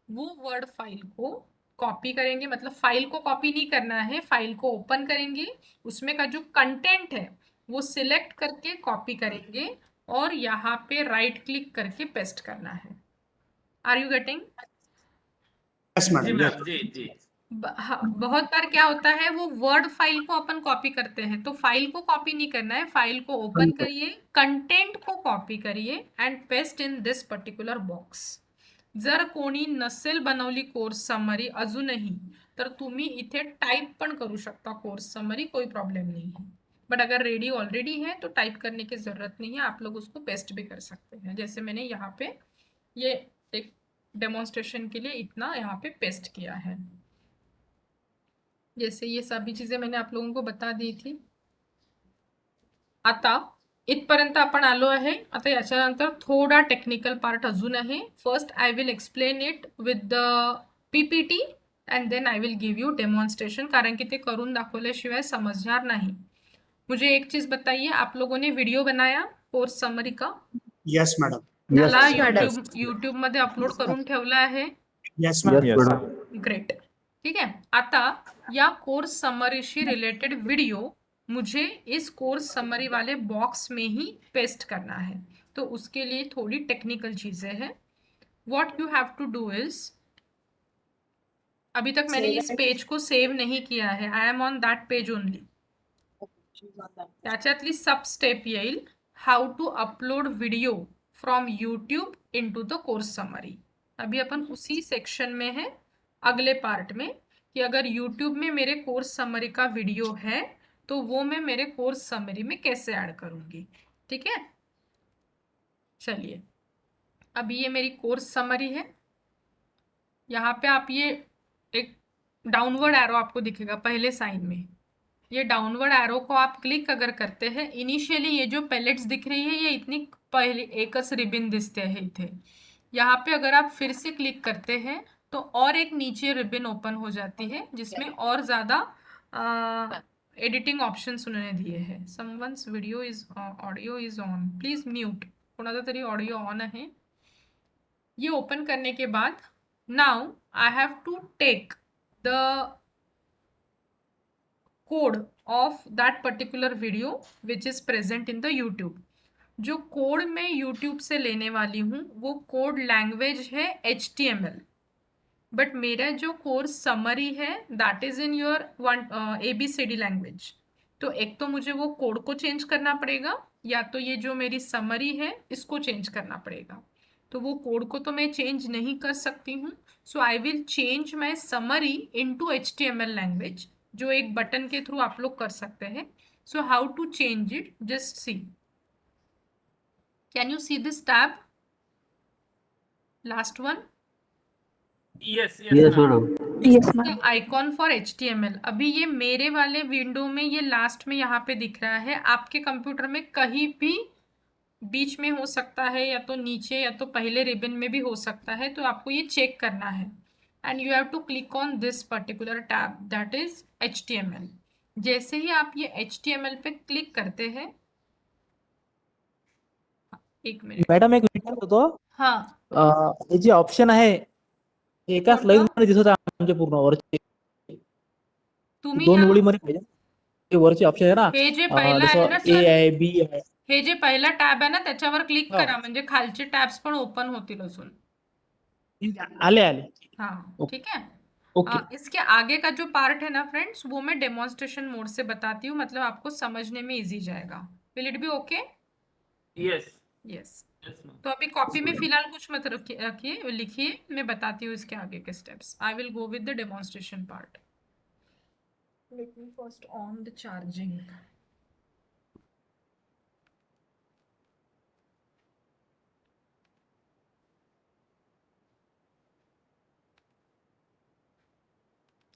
वो वर्ड फाइल को कॉपी करेंगे, मतलब फाइल को कॉपी नहीं करना है, फाइल को ओपन करेंगे, उसमें का जो कंटेंट है वो सिलेक्ट करके कॉपी करेंगे और यहाँ पे राइट क्लिक करके पेस्ट करना है. Are you getting? यस जी मैडम. मैम. जी जी. बहुत बार क्या होता है, वो वर्ड फाइल को अपन कॉपी करते हैं, तो फाइल को कॉपी नहीं करना है, फाइल को ओपन करिए, कंटेंट को कॉपी करिए and paste in this particular box. जर कोणी नसेल बनवली कोर्स समरी अजूनही तर तुम्ही इथे टाइप पण करू शकता कोर्स समरी, कोई प्रॉब्लम नहीं है. बट अगर रेडी ऑलरेडी है तो टाइप करने की ज़रूरत नहीं है, आप लोग उसको पेस्ट भी कर सकते हैं. जैसे मैंने यहाँ पे ये एक डेमोन्स्ट्रेशन के लिए इतना यहाँ पे पेस्ट किया है. जैसे ये सभी चीज़ें मैंने आप लोगों को बता दी थी. आता इथपर्यंत आपण आलो आहे. आता याच्यानंतर थोडा टेक्निकल पार्ट अजून आहे. First I will explain it with the PPT and then I will give you demonstration, कारण की ते करून दाखवल्याशिवाय समझणार नाही. मुझे एक चीज़ बताइए, आप लोगों ने वीडियो बनाया कोर्स समरी का? Yes madam. त्याला यूट्यूब मध्ये अपलोड करून ठेवला आहे. Yes madam. ग्रेट. ठीक है, आता या कोर्स समरीशी रिलेटेड वीडियो मुझे इस कोर्स समरी वाले बॉक्स में ही पेस्ट करना है, तो उसके लिए थोड़ी टेक्निकल चीज़ें हैं. What you have to do is, अभी तक मैंने इस पेज को सेव नहीं किया है, I am on that page only. त्याच्यातली सब स्टेप येईल how to upload video from YouTube into the course summary. अभी अपन उसी सेक्शन में है. अगले पार्ट में कि अगर YouTube में मेरे कोर्स समरी का वीडियो है तो वो मैं मेरे कोर्स समरी में कैसे ऐड करूंगी। ठीक है, चलिए अभी ये मेरी कोर्स समरी है। यहाँ पे आप ये एक डाउनवर्ड एरो आपको दिखेगा पहले साइन में। ये डाउनवर्ड एरो को आप क्लिक अगर करते हैं, इनिशियली ये जो पैलेट्स दिख रही है ये इतनी पहले एकस रिबिन दिखते हैं इथे। यहाँ पे अगर आप फिर से क्लिक करते हैं तो और एक नीचे रिबिन ओपन हो जाती है जिसमें और ज़्यादा एडिटिंग ऑप्शन्स उन्होंने दिए हैं। Someone's video is audio is on, please mute, कोणाचा तरी ऑडियो ऑन आहे। ये ओपन करने के बाद now I have to take the code of that particular video which is present in the YouTube. जो कोड मैं यूट्यूब से लेने वाली हूँ वो कोड लैंग्वेज है HTML, बट मेरा जो कोर्स समरी है that is in your ABCD language. तो एक तो मुझे वो कोड को चेंज करना पड़ेगा या तो ये जो मेरी समरी है इसको चेंज करना पड़ेगा। तो वो कोड को तो मैं चेंज नहीं कर सकती हूँ, so I will change my summary into HTML language, जो एक बटन के थ्रू आप लोग कर सकते हैं। So how to change it, just see, can you see this tab, last one? Yes yes ma'am. Madam. Yes, ma'am. Icon for HTML। अभी ये मेरे वाले विंडो में ये लास्ट में यहाँ पे दिख रहा है, आपके कंप्यूटर में कहीं भी बीच में हो सकता है या तो नीचे या तो पहले रिबन में भी हो सकता है। तो आपको ये चेक करना है and you have to click on this particular tab that is HTML। जैसे ही आप ये HTML पे क्लिक करते हैं, एक मिनट, मॅडम एक विचार होतो हाँ हे जे ऑप्शन आहे एका कोणतं? स्लाइड मध्ये दिसत आहे आमच्या पूर्ण वरचे तुम्ही दोन या ओळीमध्ये पाहिजे ते वरचे ऑप्शन आहे ना हे जे पहिलं आहे जसं ना ए सर, आहे बी आहे हे जे पहिला टॅब आहे ना त्याच्यावर क्लिक हो. करा म्हणजे खालचे टॅब्स पण ओपन होतील अजून। आले आले हाँ ओके. ठीक है। ओके इसके आगे का जो पार्ट है ना फ्रेंड्स वो मैं डेमोन्स्ट्रेशन मोड से बताती हूँ, मतलब आपको समझने में इजी जाएगा। Will it be okay? Yes yes. Yes ma'am. तो अभी कॉपी में फिलहाल कुछ मत रखिए, लिखिए, मैं बताती हूँ इसके आगे के steps. I will go with the demonstration part. Let me first on the charging.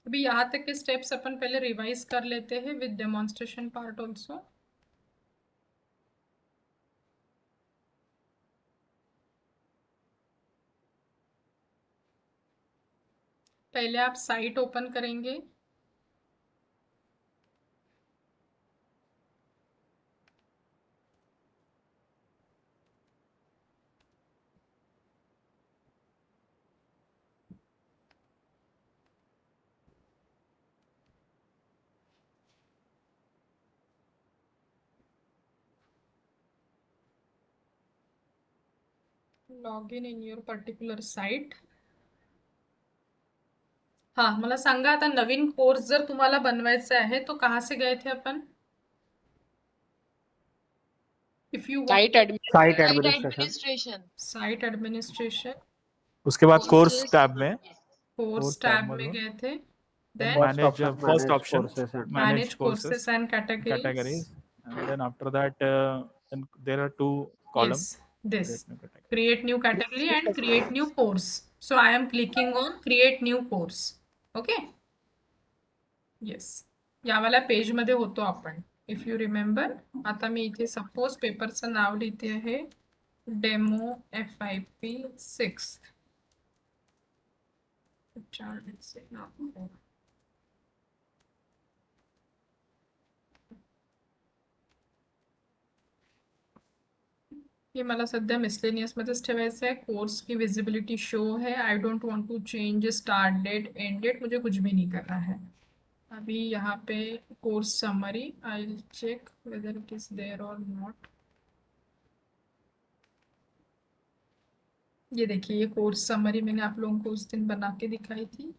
अभी यहाँ तक के स्टेप्स अपन पहले रिवाइज कर लेते हैं विद डेमोन्स्ट्रेशन पार्ट ऑल्सो। पहले आप साइट ओपन करेंगे, log in your particular site. हाँ मला सांगा आता नवीन कोर्स जर तुम्हाला बनवायचा आहे तो कहाँ से गए थे अपन? If you site site administration administration. Site administration, उसके बाद कोर्स टैब में कोर्स tab टैब में मधून गए थे, Then then manage first manage option courses and manage courses courses and categories. categories, and then after that then there are two column Yes, this create new category. create new category and create new course. So I am clicking on create new course. Okay. Yes, या वाला page मध्ये होतो आपण, if you remember. आता मी इथे suppose पेपरचं नाव लिहिते आहे demo FIP 6। ये मला सध्या मिसलेनियस मध्येच ठेवायचं आहे। कोर्स की विजिबिलिटी शो है, I don't want to change start date end date, मुझे कुछ भी नहीं करना है। अभी यहाँ पे course summary, I will check whether it is there और नॉट। ये देखिए ये कोर्स समरी मैंने आप लोगों को उस दिन बना के दिखाई थी।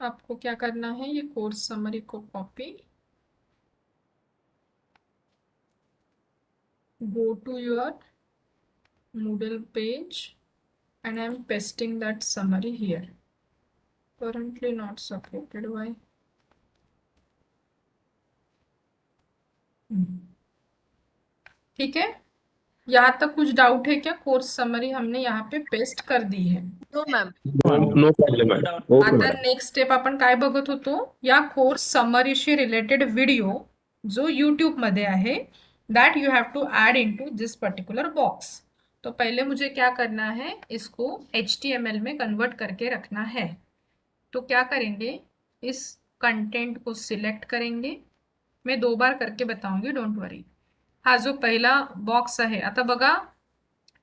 आपको क्या करना है, ये कोर्स समरी को copy, go to your Moodle page, and I'm pasting that summary here. Currently not supported. Why? ठीक है, यहाँ तक कुछ डाउट है क्या? कोर्स समरी हमने यहाँ पे पेस्ट कर दी है. No, ma'am. No problem madam. Okay आता मॅडम. नेक्स्ट स्टेप आपण काय बघत होतो, या कोर्स समरीशी रिलेटेड व्हिडिओ जो यूट्यूब मध्ये आहे, that you have to add into this particular box. तो पहले मुझे क्या करना है, इसको HTML में कन्वर्ट करके रखना है. तो क्या करेंगे, इस कंटेंट को सिलेक्ट करेंगे. मैं 2 बार करके बताऊंगी, डोंट वरी. हा जो पहला बॉक्स है, आता बघा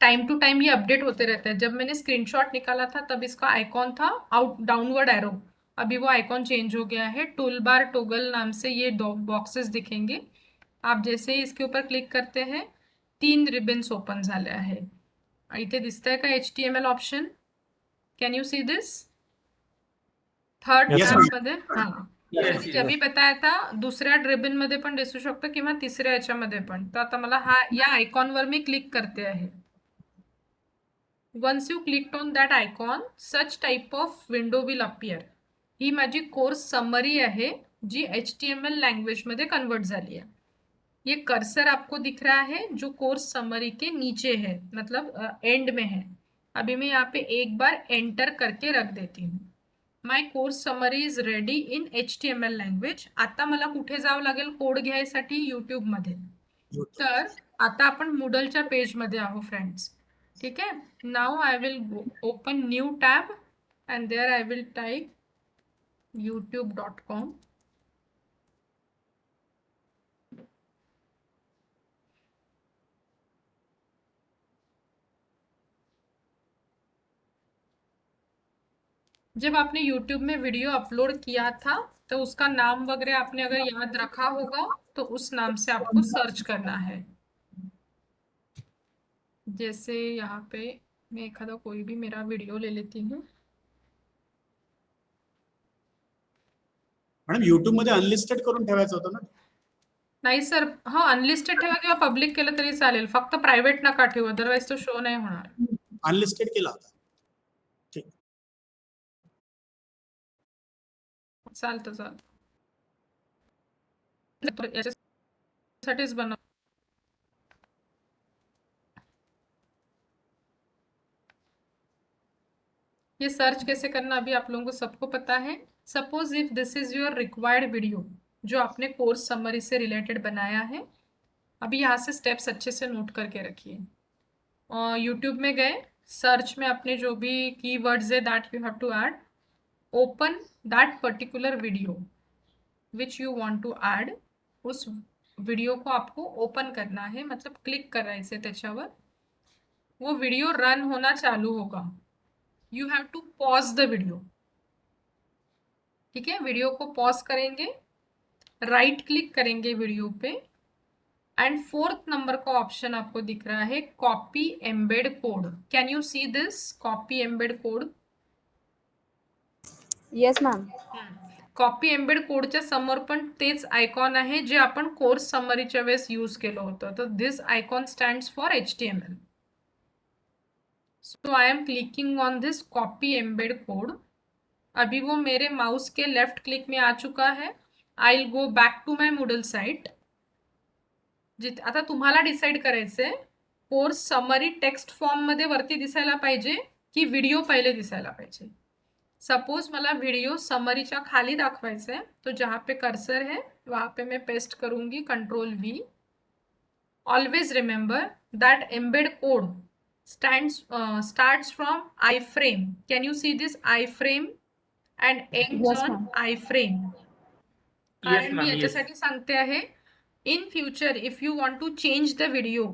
टाइम टू टाइम ये अपडेट होते रहते हैं. जब मैंने स्क्रीनशॉट निकाला था तब इसका आइकॉन था आउट डाउनवर्ड एरो, अभी वो आइकॉन चेंज हो गया है. टूल बार टोगल नाम से ये 2 बॉक्सेस दिखेंगे. आप जैसे ही इसके ऊपर क्लिक करते हैं 3 रिबन्स ओपन झाले आहे. इथे दिसतंय का HTML option? Can you see this? Third Yes, tab ma'am. मध्ये. हाँ, Yes, जसं की अभी बताया था, दुसऱ्या रिबन मध्ये पण दिसू शकतं किंवा तिसऱ्या याच्यामध्ये पण. तर आता मला हा या आयकॉनवर मी क्लिक करते आहे. Once you clicked on that icon, such type of window will appear. ही माझी कोर्स समरी आहे जी HTML लैंग्वेज मध्ये कन्वर्ट झाली है. ये कर्सर आपको दिख रहा है जो कोर्स समरी के नीचे है, मतलब एंड में है. अभी मैं यहाँ पे एक बार एंटर करके रख देती हूँ. My course summary is ready in HTML language. आता मला कुठे जावं लागेल कोड घ्यायसाठी? यूट्यूब मध्ये. तर आता आपण मूडलच्या पेज मध्ये आहो फ्रेंड्स. ठीक है, now I will open new tab and there I will type youtube.com. जब आपने YouTube में वीडियो अपलोड किया था तो उसका नाम वगैरह आपने अगर याद रखा होगा तो उस नाम से आपको सर्च करना है. जैसे यहाँ पे मैं एखादा कोई भी मेरा वीडियो ले लेती हूँ. मॅडम युट्यूब मध्ये अनलिस्टेड करून ठेवायचं होतं ना. नाही सर, हाँ अनलिस्टेड ठेवा किंवा पब्लिक केलं तरी चालेल, फक्त प्रायव्हेट नका ठेवू, अदरवाइज तो शो नाही होणार. अनलिस्टेड केला होता. ठीक. चालतं चालतं. याच्यासाठीच बनव. ये सर्च कैसे करना अभी आप लोगों को सबको पता है. Suppose if this is your required video जो आपने कोर्स समरी से रिलेटेड बनाया है, अभी यहाँ से स्टेप्स अच्छे से नोट करके रखिए. और यूट्यूब में गए, सर्च में अपने जो भी कीवर्ड्स है that you have to add, open that particular video which you want to add. उस वीडियो को आपको ओपन करना है, मतलब क्लिक करायचे त्याच्यावर. वो वीडियो रन होना चालू होगा. You have to pause the video. ठीक है, वीडियो को पॉज करेंगे, राइट क्लिक करेंगे वीडियो पे, एंड 4th नंबर का ऑप्शन आपको दिख रहा है copy embed code. Can you see this copy embed code? Yes ma'am. Copy embed कोडच्या समोर पण तेच आयकॉन आहे जे आपण कोर्स समरीच्या वेळेस यूज केलं होतं. तर this icon stands for HTML. So I am clicking on this copy embed code. अभी वो मेरे माउस के लेफ्ट क्लिक में आ चुका है. I will go back to my Moodle site. आता तुम्हाला डिसाइड करायचंय कोर्स समरी टेक्स्ट फॉर्म मध्ये वरती दिसायला पाहिजे की व्हिडिओ पहिले दिसायला पाहिजे. सपोज मला वीडियो समरीच्या खाली दाखवायचा है, तो जहाँ पे कर्सर है वहाँ पे मैं पेस्ट करूंगी Ctrl+V. Always remember that embed code starts from iframe. Can you see this iframe and ends Yes, on ma'am. iframe? Yes, कारण ma'am, मी yes. याच्यासाठी सांगते आहे, in future if you want to change the video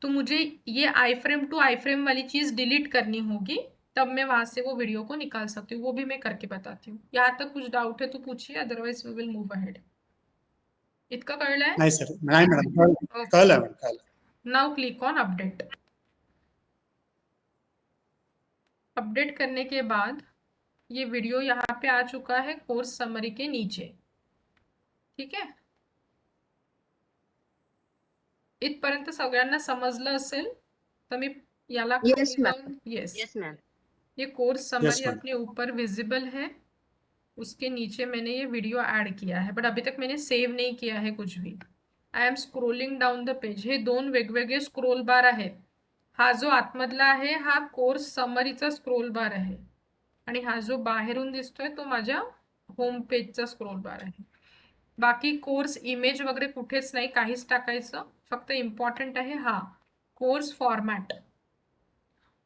तो मुझे ये iframe to iframe वाली चीज delete करनी होगी, तब मैं वहां से वो वीडियो को निकाल सकती हूँ. वो भी मैं करके बताती हूँ. यहाँ तक कुछ डाउट है तो पूछिए, otherwise we will move ahead. इतकं कळलंय? नाही सर, नाही मॅडम, कळलं मॅडम, कळलं. Now click on update. Update करने के बाद ये वीडियो यहाँ पे आ चुका है कोर्स समरी के नीचे, ठीक आहे. इथपर्यंत सगळ्यांना समजलं असेल तर मी याला Yes, खाली ma'am. जाऊन यस, Yes, ma'am. ये कोर्स समरी ma'am. अपने ऊपर विजिबल है, उसके नीचे मैंने ये वीडियो ऐड किया है, बट अभी तक मैंने सेव नहीं किया है कुछ भी. I am scrolling down the page. हे 2 वेगवेगळे स्क्रोल बार आहेत. हा जो आतमधला आहे हा कोर्स समरीचा स्क्रोल बार आहे आणि हा जो बाहेरून दिसतोय तो माझ्या होम पेजचा स्क्रोल बार आहे. बाकी कोर्स इमेज वगैरे कुठेच नाही, काहीच टाकायचं. फक्त इम्पॉर्टंट आहे हा कोर्स फॉर्मॅट.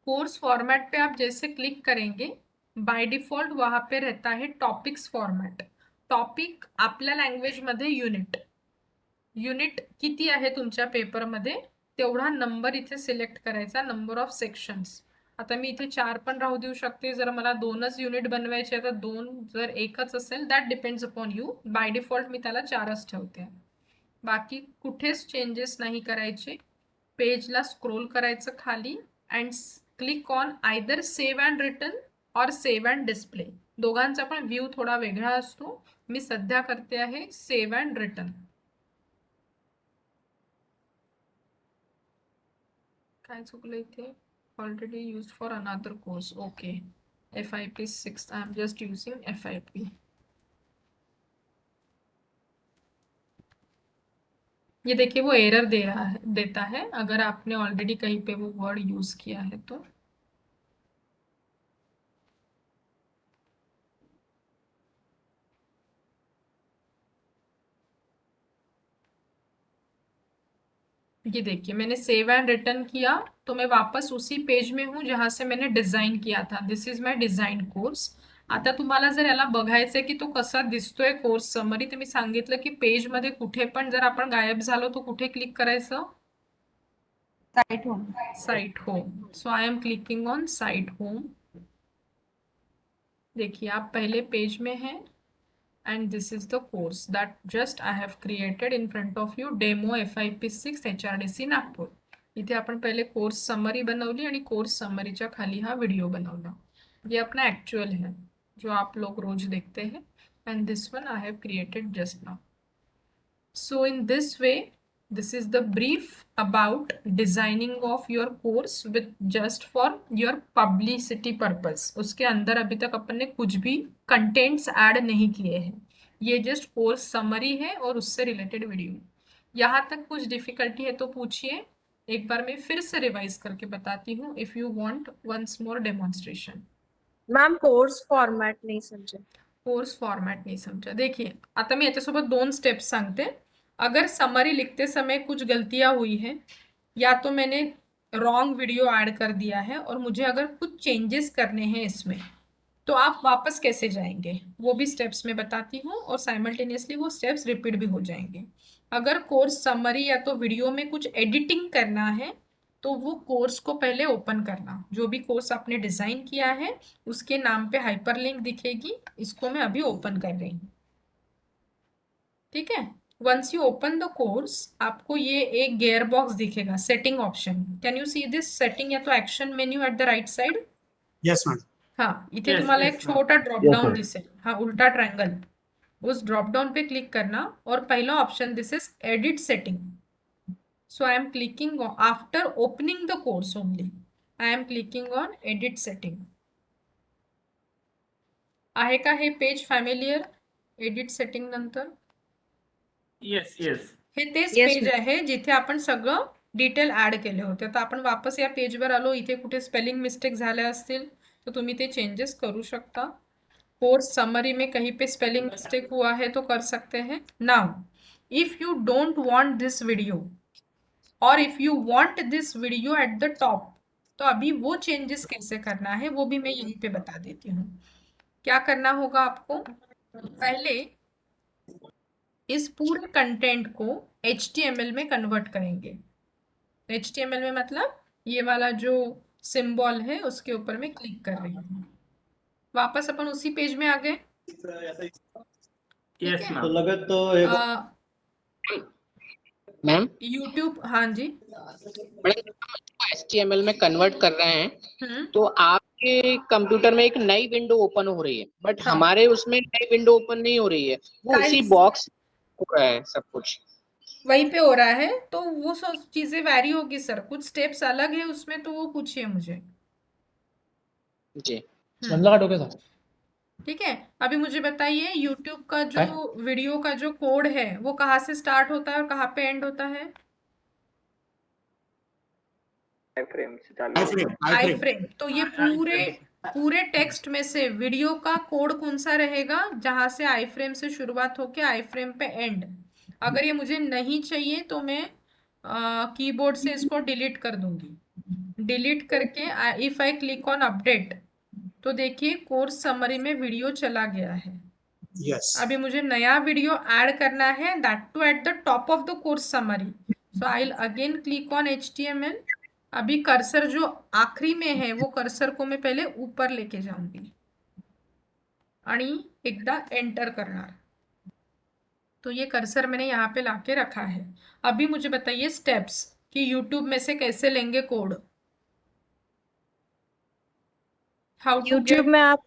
कोर्स फॉर्मेट पे आप जैसे क्लिक करेंगे बाय डिफॉल्ट वहाँ पे रहता है टॉपिक्स फॉर्मॅट. टॉपिक आपल्या लँग्वेजमध्ये युनिट. युनिट किती आहे तुमच्या पेपरमध्ये तेवढा नंबर इथे सिलेक्ट करायचा, नंबर ऑफ सेक्शन्स. आता मी इथे 4 पण राहू देऊ शकते. जर मला 2च युनिट बनवायचे तर 2, जर 1च असेल that depends upon you. By default मी त्याला 4च ठेवते. बाकी कुठेच चेंजेस नाही करायचे. पेजला स्क्रोल करायचं खाली and click on either save and return और सेव्ह अँड डिस्प्ले. दोघांचा पण व्ह्यू थोडा वेगळा असतो. मी सध्या करते आहे सेव्ह अँड रिटर्न. काय चुकलं इथे? Already use for another course. Okay, FIP 6. I am just using FIP. ये देखिए वो एरर देता है अगर आपने ऑलरेडी कहीं पे वो वर्ड यूज किया है तो. ये देखिए मैंने सेव एंड रिटर्न किया तो मैं वापस उसी पेज में हूँ जहाँ से मैंने डिझाईन किया था. This is my design course. आता तुम्हाला जर याला बघायचंय की तो कसा दिसतोय कोर्स समरी, तर मी सांगितलं की पेजमध्ये कुठे पण जर आपण गायब झालो तो कुठे क्लिक करायचं? Site home. Site home. So I am clicking on site home. देखिए आप पहले पेज में हैं and this is the course that just I have created in front of you, demo FIP 6 HRDC Nagpur. इथे आपण पहले कोर्स समरी बनवली आणि कोर्स समरीच्या खाली हा व्हिडिओ बनवला. ये अपना एक्चुअल है जो आप लोग रोज देखते हैं and this one I have created just now. So in this way this is the brief about designing of your course with just for your publicity purpose. उसके अंदर अभी तक अपन ने कुछ भी कंटेंट्स ऐड नहीं किए हैं. ये जस्ट कोर्स समरी है और उससे रिलेटेड वीडियो. यहाँ तक कुछ डिफिकल्टी है तो पूछिए. एक बार मैं फिर से रिवाइज करके बताती हूँ if you want once more demonstration. Ma'am course format नाही समजा. कोर्स फॉर्मॅट नहीं समझा. देखिए आता मी याच्यासोबत 2 स्टेप्स सांगते. अगर समरी लिखते समय कुछ गलतियां हुई हैं या तो मैंने रॉन्ग वीडियो ऐड कर दिया है और मुझे अगर कुछ चेंजेस करने हैं इसमें तो आप वापस कैसे जाएंगे वो भी स्टेप्स में बताती हूँ और साइमल्टेनियसली वो स्टेप्स रिपीट भी हो जाएंगे. अगर कोर्स समरी या तो वीडियो में कुछ एडिटिंग करना है तो वो कोर्स को पहले ओपन करना. जो भी कोर्स आपने डिज़ाइन किया है उसके नाम पे हाइपरलिंक दिखेगी. इसको मैं अभी ओपन कर रही हूँ. ठीक है. Once you open the course आपको ये एक गेयर बॉक्स दिखेगा, setting option. Can you see this setting या तो action menu at the right side? Yes ma'am. हाँ, इथे Yes, तुम्हाला yes, एक ma'am. छोटा ड्रॉप Yes, डाउन ma'am. दिसेल. हाँ, उल्टा ट्रायंगल. उस ड्रॉप डाउन पे क्लिक करना और पहला option this is edit setting. So I am clicking after opening the course only. I am clicking on edit setting. आहे का हे पेज फॅमिलियर? एडिट सेटिंग नंतर येस येस. हे तेच Yes, पेज आहे जिथे आपण सगळं डिटेल ऍड केले होते. आता आपण वापस या पेजवर आलो. इथे कुठे स्पेलिंग मिस्टेक झाल्या असतील तो तुम्ही ते चेंजेस करू शकता. कोर्स समरी में कहीं पे स्पेलिंग मिस्टेक हुआ है तो कर सकते हैं. Now if you don't want this video और if you want this video at the top तो अभी वो चेंजेस कैसे करना है वो भी मैं यहीं पे बता देती हूँ. क्या करना होगा आपको? पहले इस पूरे कंटेंट को HTML में कन्वर्ट करेंगे. HTML में मतलब ये वाला जो सिंबल है उसके ऊपर मैं क्लिक कर रही हूँ. वापस अपन उसी पेज में आ गए. येस है? मैम. Ma'am YouTube. हाँ जी. HTML में कन्वर्ट कर रहे हैं हम्म तो आपके कंप्यूटर में एक नई विंडो ओपन हो रही है, बट हाँ हमारे उसमें नई विंडो ओपन नहीं हो रही है, वो उसी गाइस बॉक्स हो रहा है सब कुछ। वहीं पे हो रहा है, तो वो सब चीजें वैरी होगी सर, कुछ स्टेप्स अलग है उसमें, तो वो पूछिए मुझे। जी समझला का डोक्याचा ठीक है, अभी मुझे बताइए यूट्यूब का जो काय वीडियो का जो कोड है वो कहाँ से स्टार्ट होता है और कहाँ पे एंड होता है? Iframe I iframe frame. तो ये पूरे पूरे टेक्स्ट में से वीडियो का कोड कौन सा रहेगा जहां से आई फ्रेम से शुरुआत होके आई फ्रेम पे एंड? अगर ये मुझे नहीं चाहिए तो मैं कीबोर्ड से इसको डिलीट कर दूंगी। डिलीट करके if I click on update तो देखिए कोर्स समरी में वीडियो चला गया है। यस अभी मुझे नया वीडियो ऐड करना है, that to at the top of the course summary. So I will again click on HTML। अभी कर्सर जो आखिरी में है वो कर्सर को मैं पहले ऊपर लेके जाऊंगी आणि एकदा एंटर करणार। तो ये कर्सर मैंने यहाँ पे लाके रखा है। अभी मुझे बताइए स्टेप्स कि यूट्यूब में से कैसे लेंगे code, how to YouTube get. में आप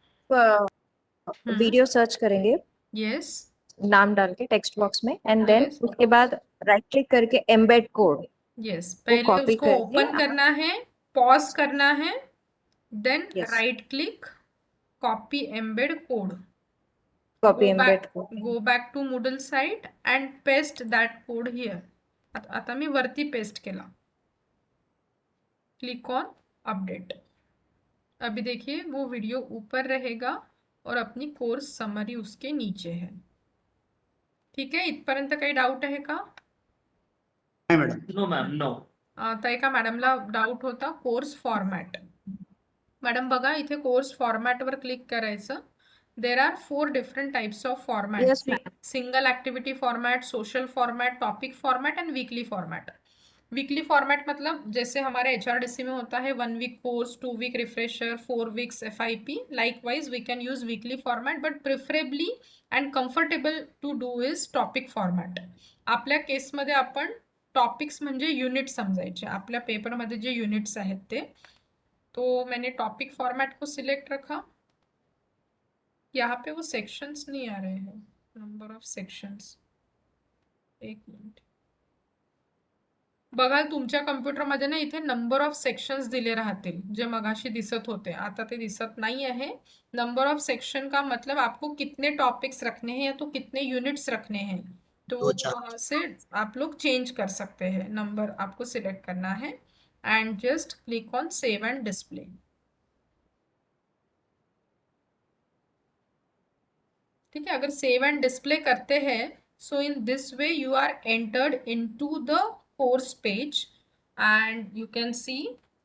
वीडियो सर्च करेंगे यस नाम डाल के टेक्स्ट बॉक्स में, एंड देन यस उसके बाद राइट क्लिक करके एम्बेड कोड यस, वो पहले कॉपी उसको करके ओपन करना है, पॉज करना है, then yes right click, copy embed code, copy go embed back code. go back to Moodle site and paste that code here. आता मी वरती पेस्ट केला, क्लिक ऑन अपडेट। अभी देखिए वो वीडियो ऊपर रहेगा और अपनी कोर्स समरी उसके नीचे है। ठीक आहे, इथपर्यंत काही डाऊट आहे का? नाही मॅडम नो मैम नो। आता एका मॅडमला डाऊट होता कोर्स फॉर्मॅट। मॅडम बघा इथे कोर्स फॉर्मॅटवर क्लिक करायचं। There are 4 different types of format, yes ma'am single activity format, social format, topic format and weekly format. Weekly format मतलब जैसे हमारे HRDC में होता है 1 week course, 2 week refresher, 4 weeks FIP, likewise we can use weekly format, but preferably and comfortable to do is topic format. आपल्या केसमध्ये आपण topics म्हणजे युनिट समजायचे, आपल्या पेपरमध्ये जे युनिट्स आहेत ते। तो मैंने टॉपिक फॉर्मेट को सिलेक्ट रखा। यहाँ पे वो सेक्शंस नहीं आ रहे हैं, नंबर ऑफ सेक्शंस। एक मिनिट बघा, तुमच्या कम्प्युटरमध्ये ना इथे नंबर ऑफ सेक्शंस दिले राहतील, जे मगाशी दिसत होते, आता ते दिसत नहीं है। नंबर ऑफ सेक्शन का मतलब आपको कितने टॉपिक्स रखने हैं या तो कितने यूनिट्स रखने हैं, तो वहाँ से आप लोग चेंज कर सकते हैं। नंबर आपको सिलेक्ट करना है and just click on save and display. ठीक है, अगर सेव एंड डिस्प्ले करते हैं so in this way you are entered into the course page and you can see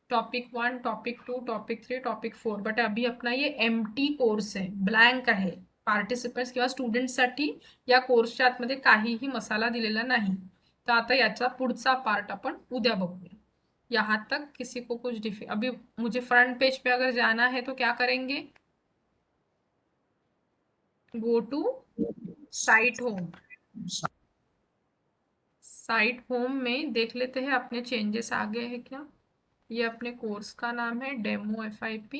topic 1, topic 2, topic 3, topic 4। But अभी अपना ये एम्प्टी कोर्स है, blank आहे, पार्टिसिपंट्स किंवा स्टुडंट्ससाठी या कोर्सच्या आतमध्ये काहीही मसाला दिलेला नाही। तर आता याचा पुढचा पार्ट आपण उद्या बघूया। यहाँ तक किसी को कुछ अभी मुझे फ्रंट पेज पे अगर जाना है तो क्या करेंगे? Go to site home. Site home में देख लेते हैं अपने चेंजेस आ गए हैं क्या। ये अपने कोर्स का नाम है डेमो FIP।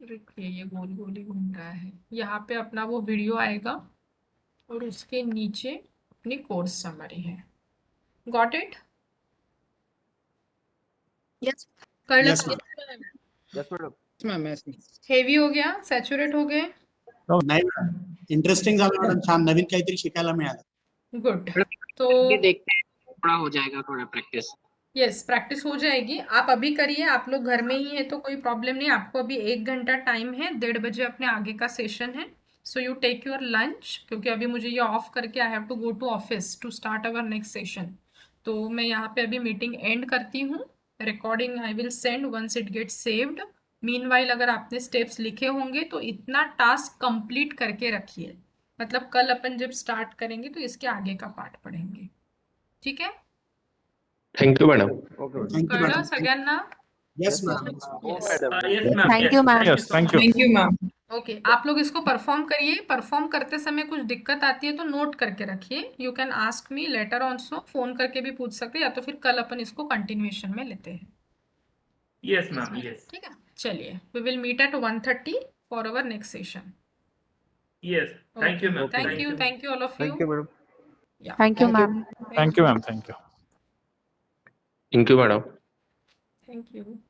देखिए ये गोल गोल ही घूम रहा है। यहाँ पे अपना वो वीडियो आएगा और उसके नीचे अपनी कोर्स समरी है। Got it? यस कळलं? यस यस मॅडम हेवी हो गया, सैचुरेट हो गए? नाही मॅडम, इंटरेस्टिंग झालं मॅडम, छान नवीन काहीतरी शिकायला मिळालं। गुड। तो ये देखते हैं, थोड़ा हो जाएगा थोड़ा प्रैक्टिस। यस, प्रैक्टिस हो जाएगी। आप अभी करिए, आप लोग घर में ही है तो कोई प्रॉब्लम नहीं। आपको अभी 1 घंटा टाइम है, 1:30 बजे अपने आगे का सेशन है। So you take your lunch, क्योंकि अभी मुझे ये ऑफ करके I have to go to office to start our next session. तो मैं यहाँ पे अभी मीटिंग एंड करती हूँ। Recording I will send once it gets saved. Meanwhile अगर आपने स्टेप्स लिखे होंगे तो इतना टास्क कंप्लीट करके रखिए, मतलब कल अपन जब स्टार्ट करेंगे तो इसके आगे का पार्ट पढ़ेंगे। ठीक है, thank you madam. Okay madam thank you कळलं मॅडम। सगळ्यांना? Yes madam. Yes, yes ma'am, Thank you, ma'am. Yes, thank you. Thank you, ma'am. Okay. आप लोग इसको परफॉर्म करिए। परफॉर्म करते समय कुछ दिक्कत आती है तो नोट करके रखिए। You can ask me later also, phone करके भी पूछ सकते हैं, या तो फिर कल अपन इसको कंटिन्यूएशन में लेते हैं। Yes, ma'am. Yes. ठीक है, चलिए, we will meet at 1:30 for our next session. Yes. Thank you, Okay. ma'am. Thank you all of Thank you. you, madam. Yeah. Thank you, ma'am. Thank you, ma'am. Thank you. Thank you, madam. Thank you.